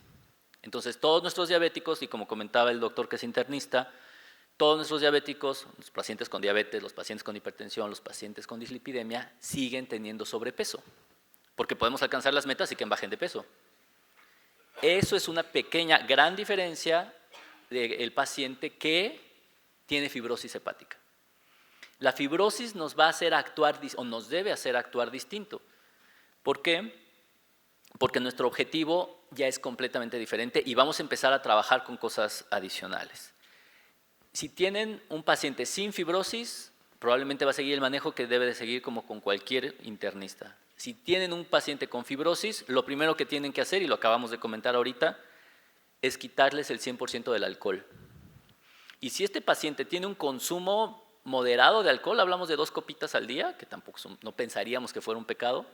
Entonces, todos nuestros diabéticos, y como comentaba el doctor que es internista, todos nuestros diabéticos, los pacientes con diabetes, los pacientes con hipertensión, los pacientes con dislipidemia, siguen teniendo sobrepeso, porque podemos alcanzar las metas y que bajen de peso. Eso es una pequeña, gran diferencia del paciente que tiene fibrosis hepática. La fibrosis nos va a hacer actuar, o nos debe hacer actuar distinto. ¿Por qué? Porque nuestro objetivo ya es completamente diferente y vamos a empezar a trabajar con cosas adicionales. Si tienen un paciente sin fibrosis, probablemente va a seguir el manejo que debe de seguir como con cualquier internista. Si tienen un paciente con fibrosis, lo primero que tienen que hacer, y lo acabamos de comentar ahorita, es quitarles el 100% del alcohol. Y si este paciente tiene un consumo moderado de alcohol, hablamos de 2 copitas al día, que tampoco no pensaríamos que fuera un pecado,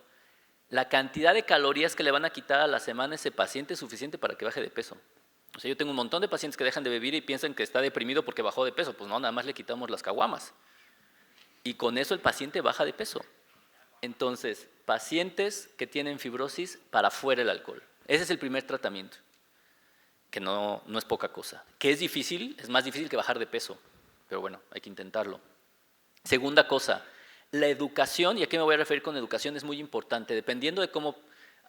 la cantidad de calorías que le van a quitar a la semana a ese paciente es suficiente para que baje de peso. O sea, yo tengo un montón de pacientes que dejan de beber y piensan que está deprimido porque bajó de peso. Pues no, nada más le quitamos las caguamas. Y con eso el paciente baja de peso. Entonces, pacientes que tienen fibrosis, para fuera el alcohol. Ese es el primer tratamiento, que no es poca cosa. Que es difícil, es más difícil que bajar de peso, pero bueno, hay que intentarlo. Segunda cosa, la educación, y aquí me voy a referir con educación, es muy importante. Dependiendo de cómo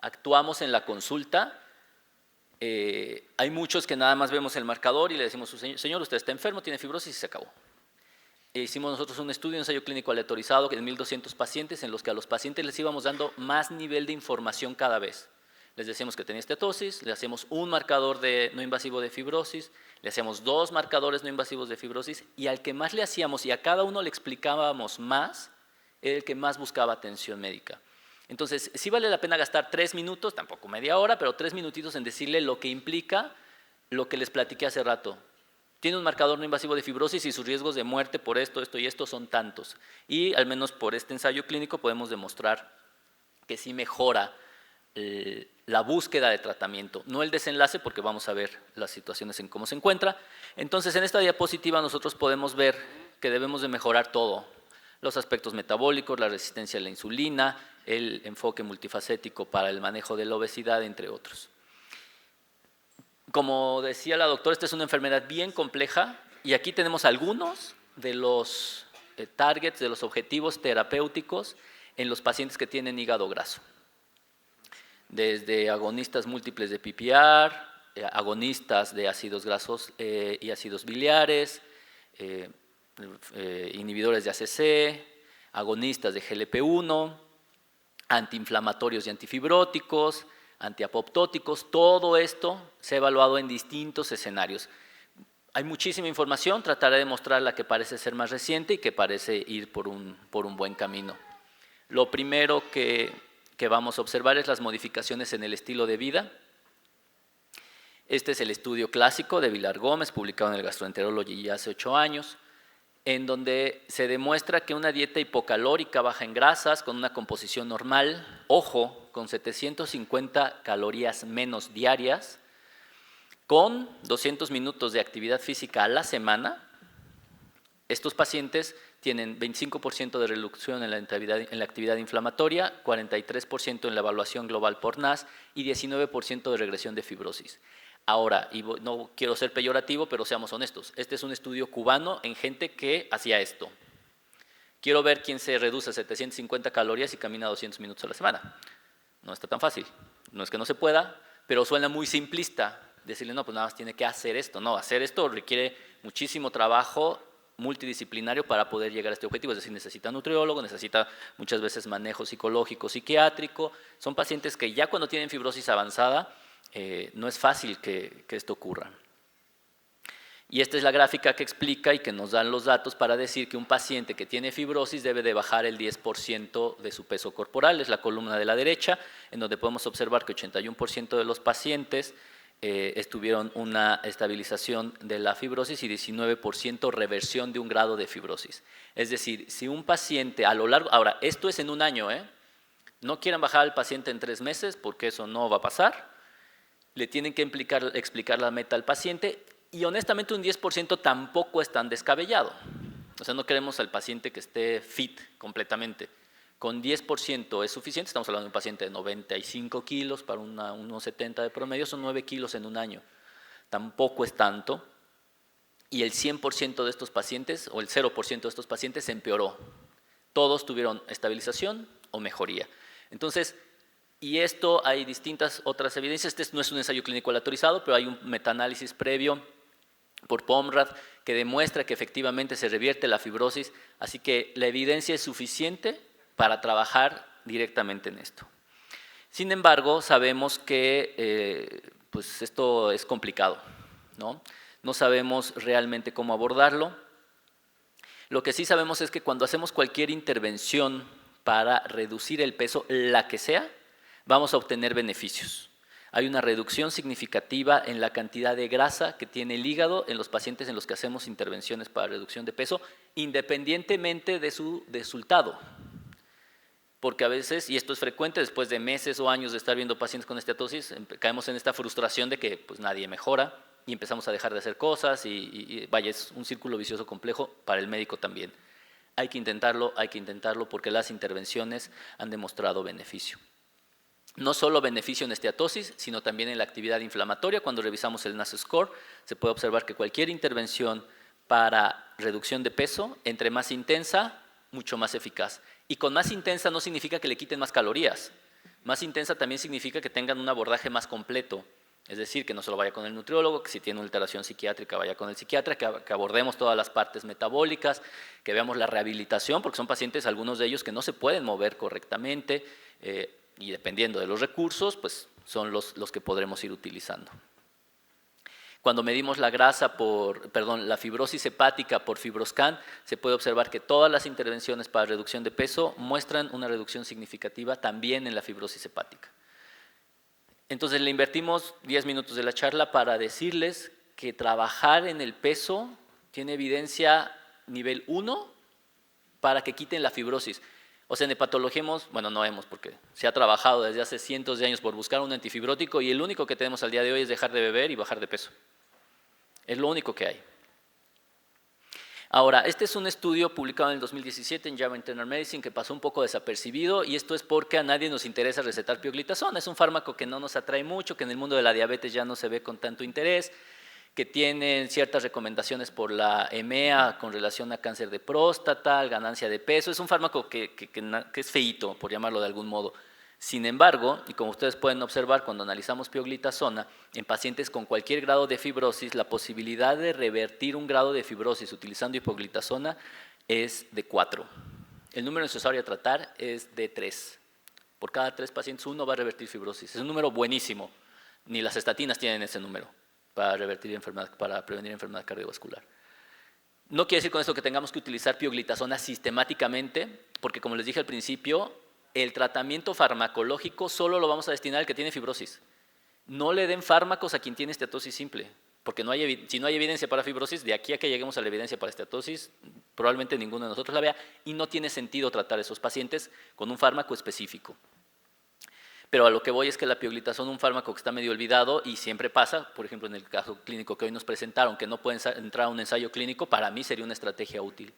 actuamos en la consulta, hay muchos que nada más vemos el marcador y le decimos, señor, usted está enfermo, tiene fibrosis y se acabó. Hicimos nosotros un estudio, un ensayo clínico aleatorizado en 1,200 pacientes, en los que a los pacientes les íbamos dando más nivel de información cada vez. Les decíamos que tenía estetosis, le hacíamos un marcador no invasivo de fibrosis, le hacíamos 2 marcadores no invasivos de fibrosis, y al que más le hacíamos y a cada uno le explicábamos más, era el que más buscaba atención médica. Entonces, sí vale la pena gastar 3 minutos, tampoco media hora, pero 3 minutitos en decirle lo que implica lo que les platiqué hace rato. Tiene un marcador no invasivo de fibrosis y sus riesgos de muerte por esto, esto y esto son tantos. Y al menos por este ensayo clínico podemos demostrar que sí mejora la búsqueda de tratamiento, no el desenlace, porque vamos a ver las situaciones en cómo se encuentra. Entonces, en esta diapositiva nosotros podemos ver que debemos de mejorar todo, los aspectos metabólicos, la resistencia a la insulina, el enfoque multifacético para el manejo de la obesidad, entre otros. Como decía la doctora, esta es una enfermedad bien compleja y aquí tenemos algunos de los targets, de los objetivos terapéuticos en los pacientes que tienen hígado graso. Desde agonistas múltiples de PPAR, agonistas de ácidos grasos y ácidos biliares, inhibidores de ACC, agonistas de GLP-1, antiinflamatorios y antifibróticos, antiapoptóticos, todo esto se ha evaluado en distintos escenarios. Hay muchísima información, trataré de mostrar la que parece ser más reciente y que parece ir por un buen camino. Lo primero que vamos a observar es las modificaciones en el estilo de vida. Este es el estudio clásico de Vilar Gómez, publicado en el Gastroenterology ya hace 8 años, en donde se demuestra que una dieta hipocalórica baja en grasas, con una composición normal, ojo, con 750 calorías menos diarias, con 200 minutos de actividad física a la semana, estos pacientes tienen 25% de reducción en la actividad inflamatoria, 43% en la evaluación global por NAS y 19% de regresión de fibrosis. Ahora, y no quiero ser peyorativo, pero seamos honestos, este es un estudio cubano en gente que hacía esto. Quiero ver quién se reduce a 750 calorías y camina 200 minutos a la semana. No está tan fácil, no es que no se pueda, pero suena muy simplista decirle, no, pues nada más tiene que hacer esto. No, hacer esto requiere muchísimo trabajo multidisciplinario para poder llegar a este objetivo, es decir, necesita nutriólogo, necesita muchas veces manejo psicológico, psiquiátrico, son pacientes que ya cuando tienen fibrosis avanzada no es fácil que esto ocurra. Y esta es la gráfica que explica y que nos dan los datos para decir que un paciente que tiene fibrosis debe de bajar el 10% de su peso corporal, es la columna de la derecha, en donde podemos observar que 81% de los pacientes tuvieron una estabilización de la fibrosis y 19% reversión de un grado de fibrosis. Es decir, si un paciente a lo largo, ahora esto es en un año, no quieran bajar al paciente en 3 meses porque eso no va a pasar, le tienen que explicar la meta al paciente y honestamente un 10% tampoco es tan descabellado. O sea, no queremos al paciente que esté fit completamente. Con 10% es suficiente, estamos hablando de un paciente de 95 kilos para unos 70 de promedio, son 9 kilos en un año. Tampoco es tanto. Y el 100% de estos pacientes, o el 0% de estos pacientes, se empeoró. Todos tuvieron estabilización o mejoría. Entonces, y esto hay distintas otras evidencias. Este no es un ensayo clínico aleatorizado, pero hay un metaanálisis previo por Pomrad que demuestra que efectivamente se revierte la fibrosis. Así que la evidencia es suficiente para trabajar directamente en esto. Sin embargo, sabemos que pues esto es complicado, ¿no? No sabemos realmente cómo abordarlo. Lo que sí sabemos es que cuando hacemos cualquier intervención para reducir el peso, la que sea, vamos a obtener beneficios. Hay una reducción significativa en la cantidad de grasa que tiene el hígado en los pacientes en los que hacemos intervenciones para reducción de peso, independientemente de su resultado. Porque a veces, y esto es frecuente, después de meses o años de estar viendo pacientes con esteatosis, caemos en esta frustración de que pues, nadie mejora y empezamos a dejar de hacer cosas y vaya, es un círculo vicioso complejo para el médico también. Hay que intentarlo porque las intervenciones han demostrado beneficio. No solo beneficio en esteatosis, sino también en la actividad inflamatoria. Cuando revisamos el NAS score, se puede observar que cualquier intervención para reducción de peso, entre más intensa, mucho más eficaz. Y con más intensa no significa que le quiten más calorías. Más intensa también significa que tengan un abordaje más completo. Es decir, que no solo vaya con el nutriólogo, que si tiene una alteración psiquiátrica vaya con el psiquiatra, que abordemos todas las partes metabólicas, que veamos la rehabilitación, porque son pacientes, algunos de ellos, que no se pueden mover correctamente y dependiendo de los recursos, pues son los que podremos ir utilizando. Cuando medimos la la fibrosis hepática por FibroScan, se puede observar que todas las intervenciones para reducción de peso muestran una reducción significativa también en la fibrosis hepática. Entonces le invertimos 10 minutos de la charla para decirles que trabajar en el peso tiene evidencia nivel 1 para que quiten la fibrosis. O sea, en hepatología porque se ha trabajado desde hace cientos de años por buscar un antifibrótico y el único que tenemos al día de hoy es dejar de beber y bajar de peso. Es lo único que hay. Ahora, este es un estudio publicado en el 2017 en JAMA Internal Medicine que pasó un poco desapercibido y esto es porque a nadie nos interesa recetar pioglitazona. Es un fármaco que no nos atrae mucho, que en el mundo de la diabetes ya no se ve con tanto interés, que tienen ciertas recomendaciones por la EMEA con relación a cáncer de próstata, ganancia de peso. Es un fármaco que es feíto, por llamarlo de algún modo. Sin embargo, y como ustedes pueden observar cuando analizamos pioglitazona, en pacientes con cualquier grado de fibrosis, la posibilidad de revertir un grado de fibrosis utilizando hipoglitazona es de 4. El número necesario a tratar es de 3. Por cada 3 pacientes, 1 va a revertir fibrosis. Es un número buenísimo. Ni las estatinas tienen ese número para prevenir enfermedad cardiovascular. No quiere decir con esto que tengamos que utilizar pioglitazona sistemáticamente, porque como les dije al principio, el tratamiento farmacológico solo lo vamos a destinar al que tiene fibrosis. No le den fármacos a quien tiene esteatosis simple, porque si no hay evidencia para fibrosis, de aquí a que lleguemos a la evidencia para esteatosis, probablemente ninguno de nosotros la vea y no tiene sentido tratar a esos pacientes con un fármaco específico. Pero a lo que voy es que la pioglitazona es un fármaco que está medio olvidado y siempre pasa, por ejemplo en el caso clínico que hoy nos presentaron, que no pueden entrar a un ensayo clínico, para mí sería una estrategia útil.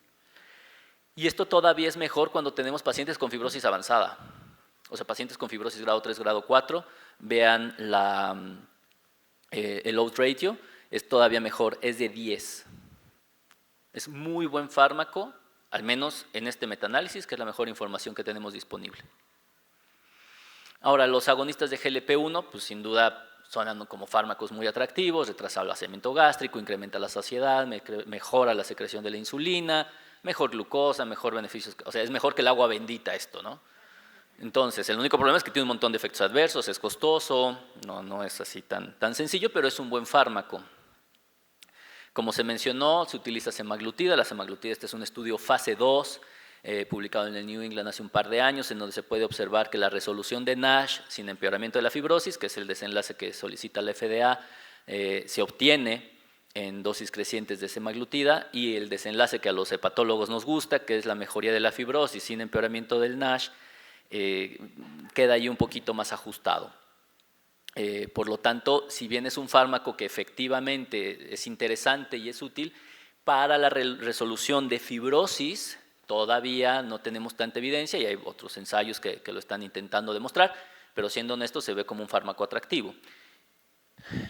Y esto todavía es mejor cuando tenemos pacientes con fibrosis avanzada, o sea, pacientes con fibrosis grado 3, grado 4, vean el odds ratio, es todavía mejor, es de 10. Es muy buen fármaco, al menos en este metaanálisis, que es la mejor información que tenemos disponible. Ahora, los agonistas de GLP-1, pues sin duda suenan como fármacos muy atractivos, retrasa el vaciamiento gástrico, incrementa la saciedad, mejora la secreción de la insulina, mejor glucosa, mejor beneficios, o sea, es mejor que el agua bendita esto, ¿no? Entonces, el único problema es que tiene un montón de efectos adversos, es costoso, no es así tan sencillo, pero es un buen fármaco. Como se mencionó, se utiliza semaglutida. La semaglutida, este es un estudio fase 2, publicado en el New England hace un par de años, en donde se puede observar que la resolución de NASH sin empeoramiento de la fibrosis, que es el desenlace que solicita la FDA, se obtiene en dosis crecientes de semaglutida, y el desenlace que a los hepatólogos nos gusta, que es la mejoría de la fibrosis sin empeoramiento del NASH, queda ahí un poquito más ajustado. Por lo tanto, si bien es un fármaco que efectivamente es interesante y es útil, para la resolución de fibrosis todavía no tenemos tanta evidencia y hay otros ensayos que lo están intentando demostrar, pero siendo honesto se ve como un fármaco atractivo.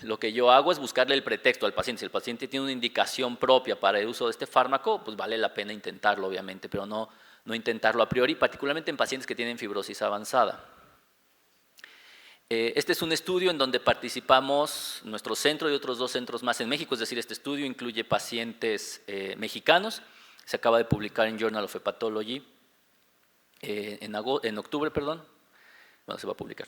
Lo que yo hago es buscarle el pretexto al paciente. Si el paciente tiene una indicación propia para el uso de este fármaco, pues vale la pena intentarlo, obviamente, pero no intentarlo a priori, particularmente en pacientes que tienen fibrosis avanzada. Este es un estudio en donde participamos nuestro centro y otros 2 centros más en México, es decir, este estudio incluye pacientes mexicanos, se acaba de publicar en Journal of Hepatology en octubre, bueno, se va a publicar.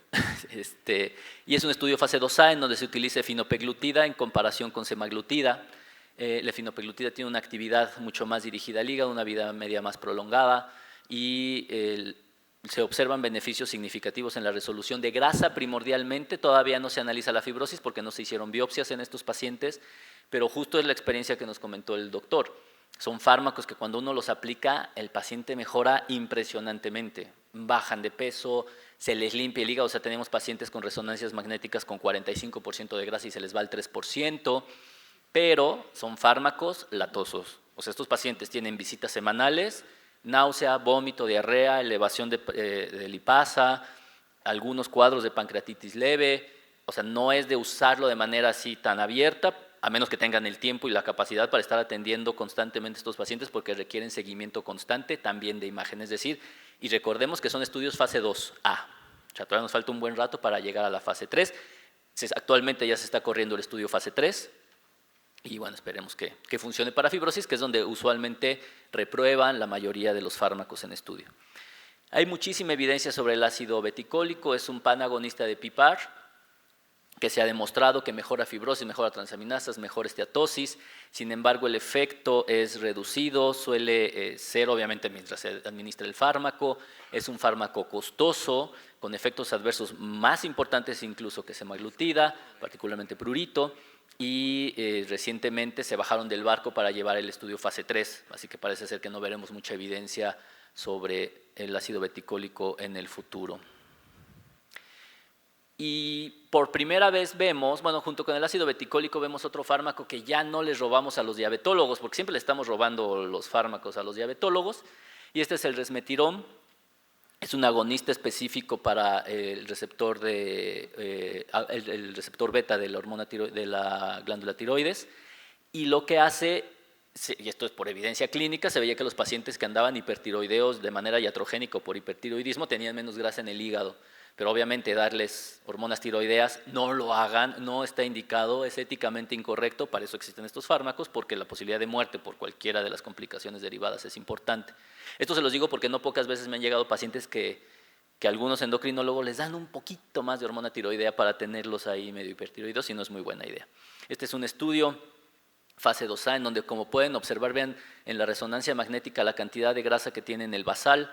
Y es un estudio fase 2A en donde se utiliza efinopeglutida en comparación con semaglutida. La efinopeglutida tiene una actividad mucho más dirigida al hígado, una vida media más prolongada y se observan beneficios significativos en la resolución de grasa primordialmente. Todavía no se analiza la fibrosis porque no se hicieron biopsias en estos pacientes, pero justo es la experiencia que nos comentó el doctor. Son fármacos que cuando uno los aplica, el paciente mejora impresionantemente. Bajan de peso, se les limpia el hígado, o sea, tenemos pacientes con resonancias magnéticas con 45% de grasa y se les va al 3%, pero son fármacos latosos. O sea, estos pacientes tienen visitas semanales, náusea, vómito, diarrea, elevación de lipasa, algunos cuadros de pancreatitis leve. O sea, no es de usarlo de manera así tan abierta, a menos que tengan el tiempo y la capacidad para estar atendiendo constantemente a estos pacientes porque requieren seguimiento constante también de imagen. Es decir, y recordemos que son estudios fase 2A, o sea, todavía nos falta un buen rato para llegar a la fase 3. Actualmente ya se está corriendo el estudio fase 3 y bueno, esperemos que funcione para fibrosis, que es donde usualmente reprueban la mayoría de los fármacos en estudio. Hay muchísima evidencia sobre el ácido beticólico, es un panagonista de PPAR. que se ha demostrado que mejora fibrosis, mejora transaminasas, mejora esteatosis. Sin embargo, el efecto es reducido, suele ser obviamente mientras se administra el fármaco. Es un fármaco costoso, con efectos adversos más importantes incluso que semaglutida, particularmente prurito. Y recientemente se bajaron del barco para llevar el estudio fase 3, así que parece ser que no veremos mucha evidencia sobre el ácido beticólico en el futuro. Y por primera vez vemos, bueno, junto con el ácido beticólico vemos otro fármaco que ya no les robamos a los diabetólogos, porque siempre le estamos robando los fármacos a los diabetólogos, y este es el resmetirom. Es un agonista específico para el receptor, el receptor beta de la hormona de la glándula tiroides, y lo que hace, y esto es por evidencia clínica, se veía que los pacientes que andaban hipertiroideos de manera iatrogénica o por hipertiroidismo tenían menos grasa en el hígado. Pero obviamente darles hormonas tiroideas, no lo hagan, no está indicado, es éticamente incorrecto, para eso existen estos fármacos, porque la posibilidad de muerte por cualquiera de las complicaciones derivadas es importante. Esto se los digo porque no pocas veces me han llegado pacientes que algunos endocrinólogos les dan un poquito más de hormona tiroidea para tenerlos ahí medio hipertiroideos y no es muy buena idea. Este es un estudio fase 2A en donde, como pueden observar, vean en la resonancia magnética la cantidad de grasa que tiene en el basal,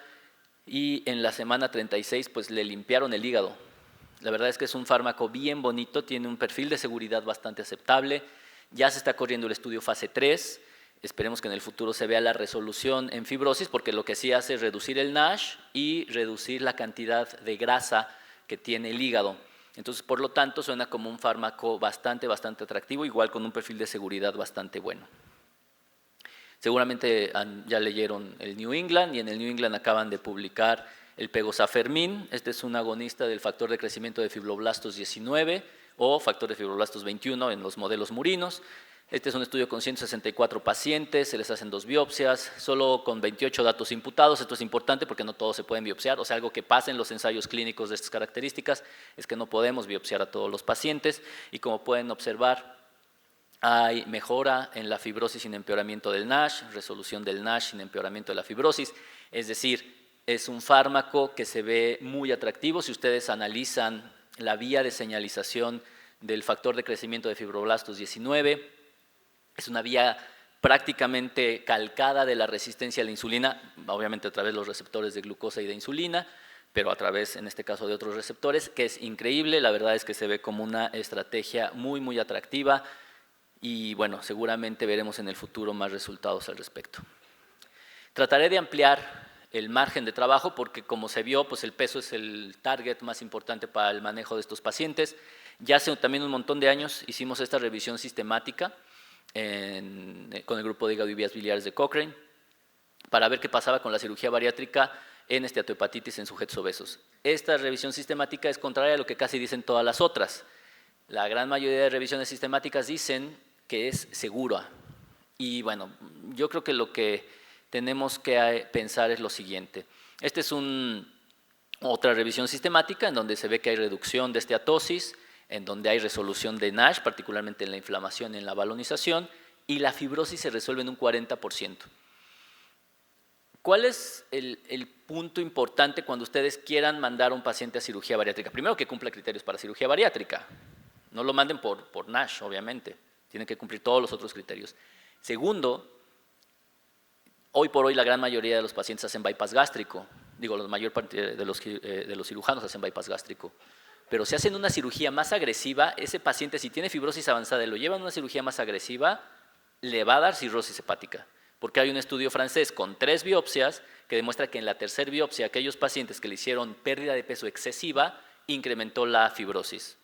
y en la semana 36 pues le limpiaron el hígado. La verdad es que es un fármaco bien bonito, tiene un perfil de seguridad bastante aceptable, ya se está corriendo el estudio fase 3, esperemos que en el futuro se vea la resolución en fibrosis, porque lo que sí hace es reducir el NASH y reducir la cantidad de grasa que tiene el hígado. Entonces, por lo tanto, suena como un fármaco bastante atractivo, igual con un perfil de seguridad bastante bueno. Seguramente ya leyeron el New England, y en el New England acaban de publicar el pegozafermin. Este es un agonista del factor de crecimiento de fibroblastos 19 o factor de fibroblastos 21 en los modelos murinos. Este es un estudio con 164 pacientes, se les hacen 2 biopsias, solo con 28 datos imputados. Esto es importante porque no todos se pueden biopsiar, o sea, algo que pasa en los ensayos clínicos de estas características es que no podemos biopsiar a todos los pacientes, y como pueden observar, hay mejora en la fibrosis sin empeoramiento del NASH, resolución del NASH sin empeoramiento de la fibrosis, es decir, es un fármaco que se ve muy atractivo. Si ustedes analizan la vía de señalización del factor de crecimiento de fibroblastos 19, es una vía prácticamente calcada de la resistencia a la insulina, obviamente a través de los receptores de glucosa y de insulina, pero a través, en este caso, de otros receptores, que es increíble. La verdad es que se ve como una estrategia muy atractiva. Y bueno, seguramente veremos en el futuro más resultados al respecto. Trataré de ampliar el margen de trabajo porque, como se vio, pues el peso es el target más importante para el manejo de estos pacientes. Ya hace también un montón de años hicimos esta revisión sistemática con el grupo de hígado y vías biliares de Cochrane para ver qué pasaba con la cirugía bariátrica en esteatohepatitis en sujetos obesos. Esta revisión sistemática es contraria a lo que casi dicen todas las otras. La gran mayoría de revisiones sistemáticas dicen que es segura. Y bueno, yo creo que lo que tenemos que pensar es lo siguiente. Esta es otra revisión sistemática en donde se ve que hay reducción de esteatosis, en donde hay resolución de NASH, particularmente en la inflamación y en la balonización, y la fibrosis se resuelve en un 40%. ¿Cuál es el punto importante cuando ustedes quieran mandar a un paciente a cirugía bariátrica? Primero, que cumpla criterios para cirugía bariátrica. No lo manden por NASH, obviamente. Tienen que cumplir todos los otros criterios. Segundo, hoy por hoy la gran mayoría de los pacientes hacen bypass gástrico. Digo, la mayor parte de los cirujanos hacen bypass gástrico. Pero si hacen una cirugía más agresiva, ese paciente, si tiene fibrosis avanzada y lo llevan a una cirugía más agresiva, le va a dar cirrosis hepática. Porque hay un estudio francés con 3 biopsias que demuestra que en la tercera biopsia, aquellos pacientes que le hicieron pérdida de peso excesiva, incrementó la fibrosis.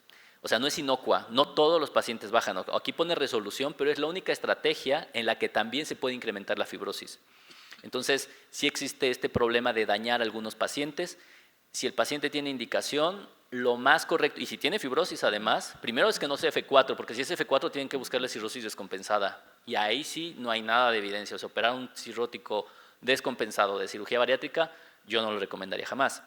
O sea, no es inocua, no todos los pacientes bajan. Aquí pone resolución, pero es la única estrategia en la que también se puede incrementar la fibrosis. Entonces, sí existe este problema de dañar a algunos pacientes. Si el paciente tiene indicación, lo más correcto, y si tiene fibrosis además, primero es que no sea F4, porque si es F4 tienen que buscarle cirrosis descompensada, y ahí sí no hay nada de evidencia. O sea, operar un cirrótico descompensado de cirugía bariátrica, yo no lo recomendaría jamás.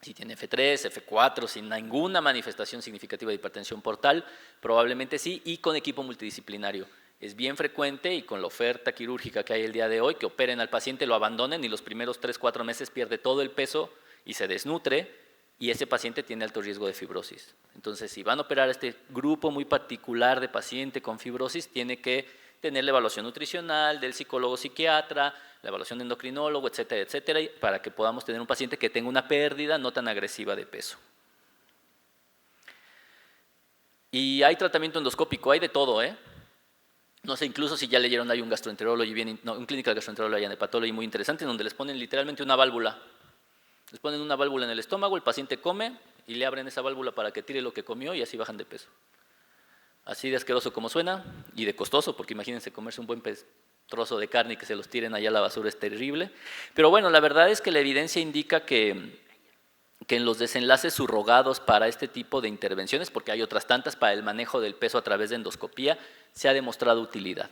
Si tiene F3, F4, sin ninguna manifestación significativa de hipertensión portal, probablemente sí, y con equipo multidisciplinario. Es bien frecuente, y con la oferta quirúrgica que hay el día de hoy, que operen al paciente, lo abandonen y los primeros 3-4 meses pierde todo el peso y se desnutre, y ese paciente tiene alto riesgo de fibrosis. Entonces, si van a operar a este grupo muy particular de paciente con fibrosis, tiene que tener la evaluación nutricional del psicólogo psiquiatra, la evaluación de endocrinólogo, etcétera, etcétera, para que podamos tener un paciente que tenga una pérdida no tan agresiva de peso. Y hay tratamiento endoscópico, hay de todo, ¿eh? No sé, incluso si ya leyeron, hay un gastroenterólogo, un clinical gastroenterólogo y hepatología muy interesante, donde les ponen literalmente una válvula. Les ponen una válvula en el estómago, el paciente come y le abren esa válvula para que tire lo que comió y así bajan de peso. Así de asqueroso como suena y de costoso, porque imagínense comerse un buen trozo de carne y que se los tiren allá a la basura es terrible. Pero bueno, la verdad es que la evidencia indica que en los desenlaces subrogados para este tipo de intervenciones, porque hay otras tantas para el manejo del peso a través de endoscopía, se ha demostrado utilidad.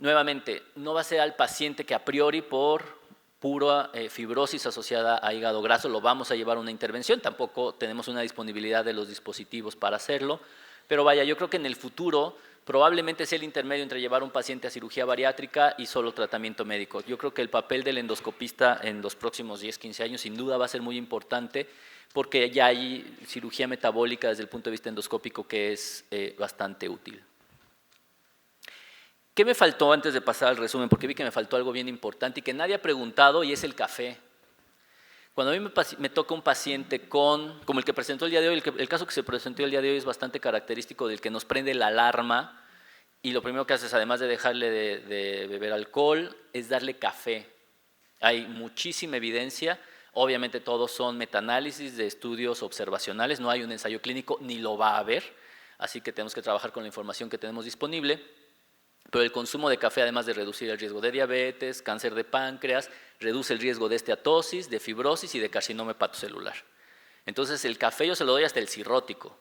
Nuevamente, no va a ser al paciente que a priori por pura fibrosis asociada a hígado graso lo vamos a llevar a una intervención, tampoco tenemos una disponibilidad de los dispositivos para hacerlo, pero vaya, yo creo que en el futuro probablemente sea el intermedio entre llevar a un paciente a cirugía bariátrica y solo tratamiento médico. Yo creo que el papel del endoscopista en los próximos 10, 15 años sin duda va a ser muy importante porque ya hay cirugía metabólica desde el punto de vista endoscópico que es bastante útil. ¿Qué me faltó antes de pasar al resumen? Porque vi que me faltó algo bien importante y que nadie ha preguntado y es el café. Cuando a mí me toca un paciente como el que presentó el día de hoy, el caso que se presentó el día de hoy es bastante característico del que nos prende la alarma y lo primero que haces, además de dejarle de beber alcohol, es darle café. Hay muchísima evidencia, obviamente todos son metaanálisis de estudios observacionales, no hay un ensayo clínico ni lo va a haber, así que tenemos que trabajar con la información que tenemos disponible. Pero el consumo de café, además de reducir el riesgo de diabetes, cáncer de páncreas, reduce el riesgo de esteatosis, de fibrosis y de carcinoma hepatocelular. Entonces el café yo se lo doy hasta el cirrótico,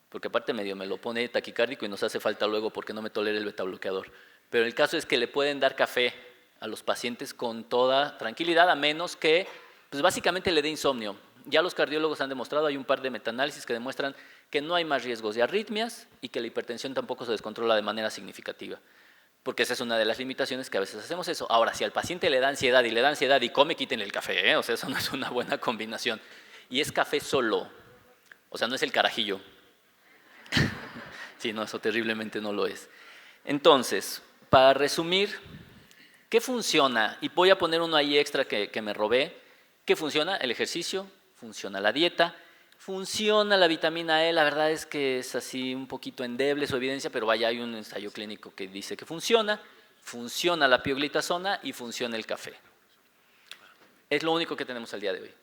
porque aparte medio me lo pone taquicárdico y nos hace falta luego porque no me tolera el betabloqueador. Pero el caso es que le pueden dar café a los pacientes con toda tranquilidad, a menos que pues básicamente le dé insomnio. Ya los cardiólogos han demostrado, hay un par de metaanálisis que demuestran que no hay más riesgos de arritmias y que la hipertensión tampoco se descontrola de manera significativa. Porque esa es una de las limitaciones que a veces hacemos eso. Ahora, si al paciente le da ansiedad y come, quítenle el café, ¿eh? O sea, eso no es una buena combinación. Y es café solo, o sea, no es el carajillo. Sí, no, eso terriblemente no lo es. Entonces, para resumir, ¿qué funciona? Y voy a poner uno ahí extra que me robé. ¿Qué funciona? El ejercicio, funciona la dieta, funciona la vitamina E, la verdad es que es así un poquito endeble su evidencia, pero vaya, hay un ensayo clínico que dice que funciona la pioglitazona y funciona el café. Es lo único que tenemos al día de hoy.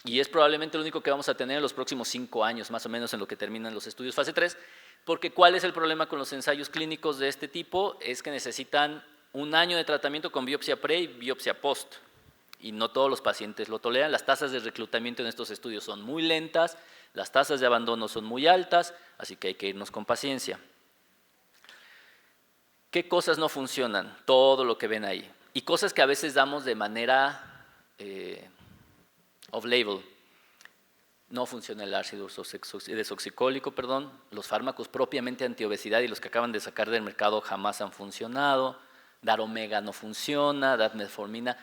Y es probablemente lo único que vamos a tener en los próximos 5 años, más o menos en lo que terminan los estudios fase 3, porque ¿cuál es el problema con los ensayos clínicos de este tipo? Es que necesitan 1 año de tratamiento con biopsia pre y biopsia post. Y no todos los pacientes lo toleran. Las tasas de reclutamiento en estos estudios son muy lentas, las tasas de abandono son muy altas, así que hay que irnos con paciencia. ¿Qué cosas no funcionan? Todo lo que ven ahí. Y cosas que a veces damos de manera off-label. No funciona el ácido desoxicólico, los fármacos propiamente antiobesidad y los que acaban de sacar del mercado jamás han funcionado, dar omega no funciona, dar metformina,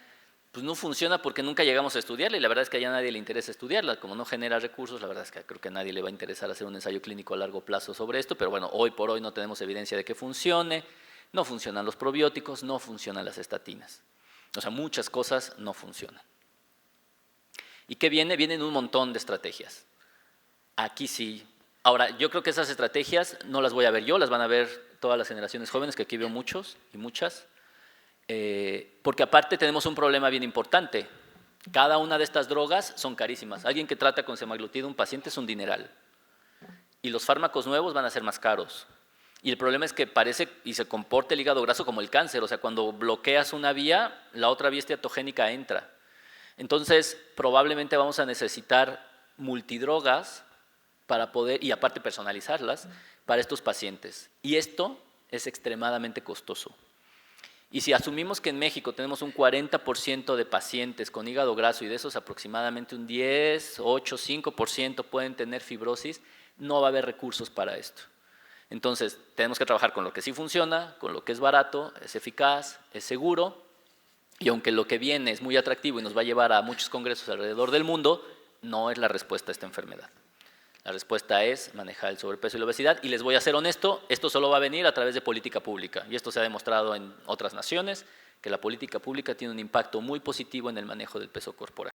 pues no funciona porque nunca llegamos a estudiarla y la verdad es que a nadie le interesa estudiarla, como no genera recursos, la verdad es que creo que a nadie le va a interesar hacer un ensayo clínico a largo plazo sobre esto, pero bueno, hoy por hoy no tenemos evidencia de que funcione, no funcionan los probióticos, no funcionan las estatinas, o sea, muchas cosas no funcionan. ¿Y qué viene? Vienen un montón de estrategias. Aquí sí. Ahora, yo creo que esas estrategias no las voy a ver yo, las van a ver todas las generaciones jóvenes, que aquí veo muchos y muchas, porque aparte tenemos un problema bien importante. Cada una de estas drogas son carísimas. Alguien que trata con semaglutida a un paciente es un dineral. Y los fármacos nuevos van a ser más caros. Y el problema es que parece y se comporta el hígado graso como el cáncer. O sea, cuando bloqueas una vía, la otra vía esteatogénica entra. Entonces, probablemente vamos a necesitar multidrogas para poder, y aparte personalizarlas, para estos pacientes. Y esto es extremadamente costoso. Y si asumimos que en México tenemos un 40% de pacientes con hígado graso y de esos aproximadamente un 10, 8, 5% pueden tener fibrosis, no va a haber recursos para esto. Entonces, tenemos que trabajar con lo que sí funciona, con lo que es barato, es eficaz, es seguro. Y aunque lo que viene es muy atractivo y nos va a llevar a muchos congresos alrededor del mundo, no es la respuesta a esta enfermedad. La respuesta es manejar el sobrepeso y la obesidad, y les voy a ser honesto, esto solo va a venir a través de política pública, y esto se ha demostrado en otras naciones, que la política pública tiene un impacto muy positivo en el manejo del peso corporal.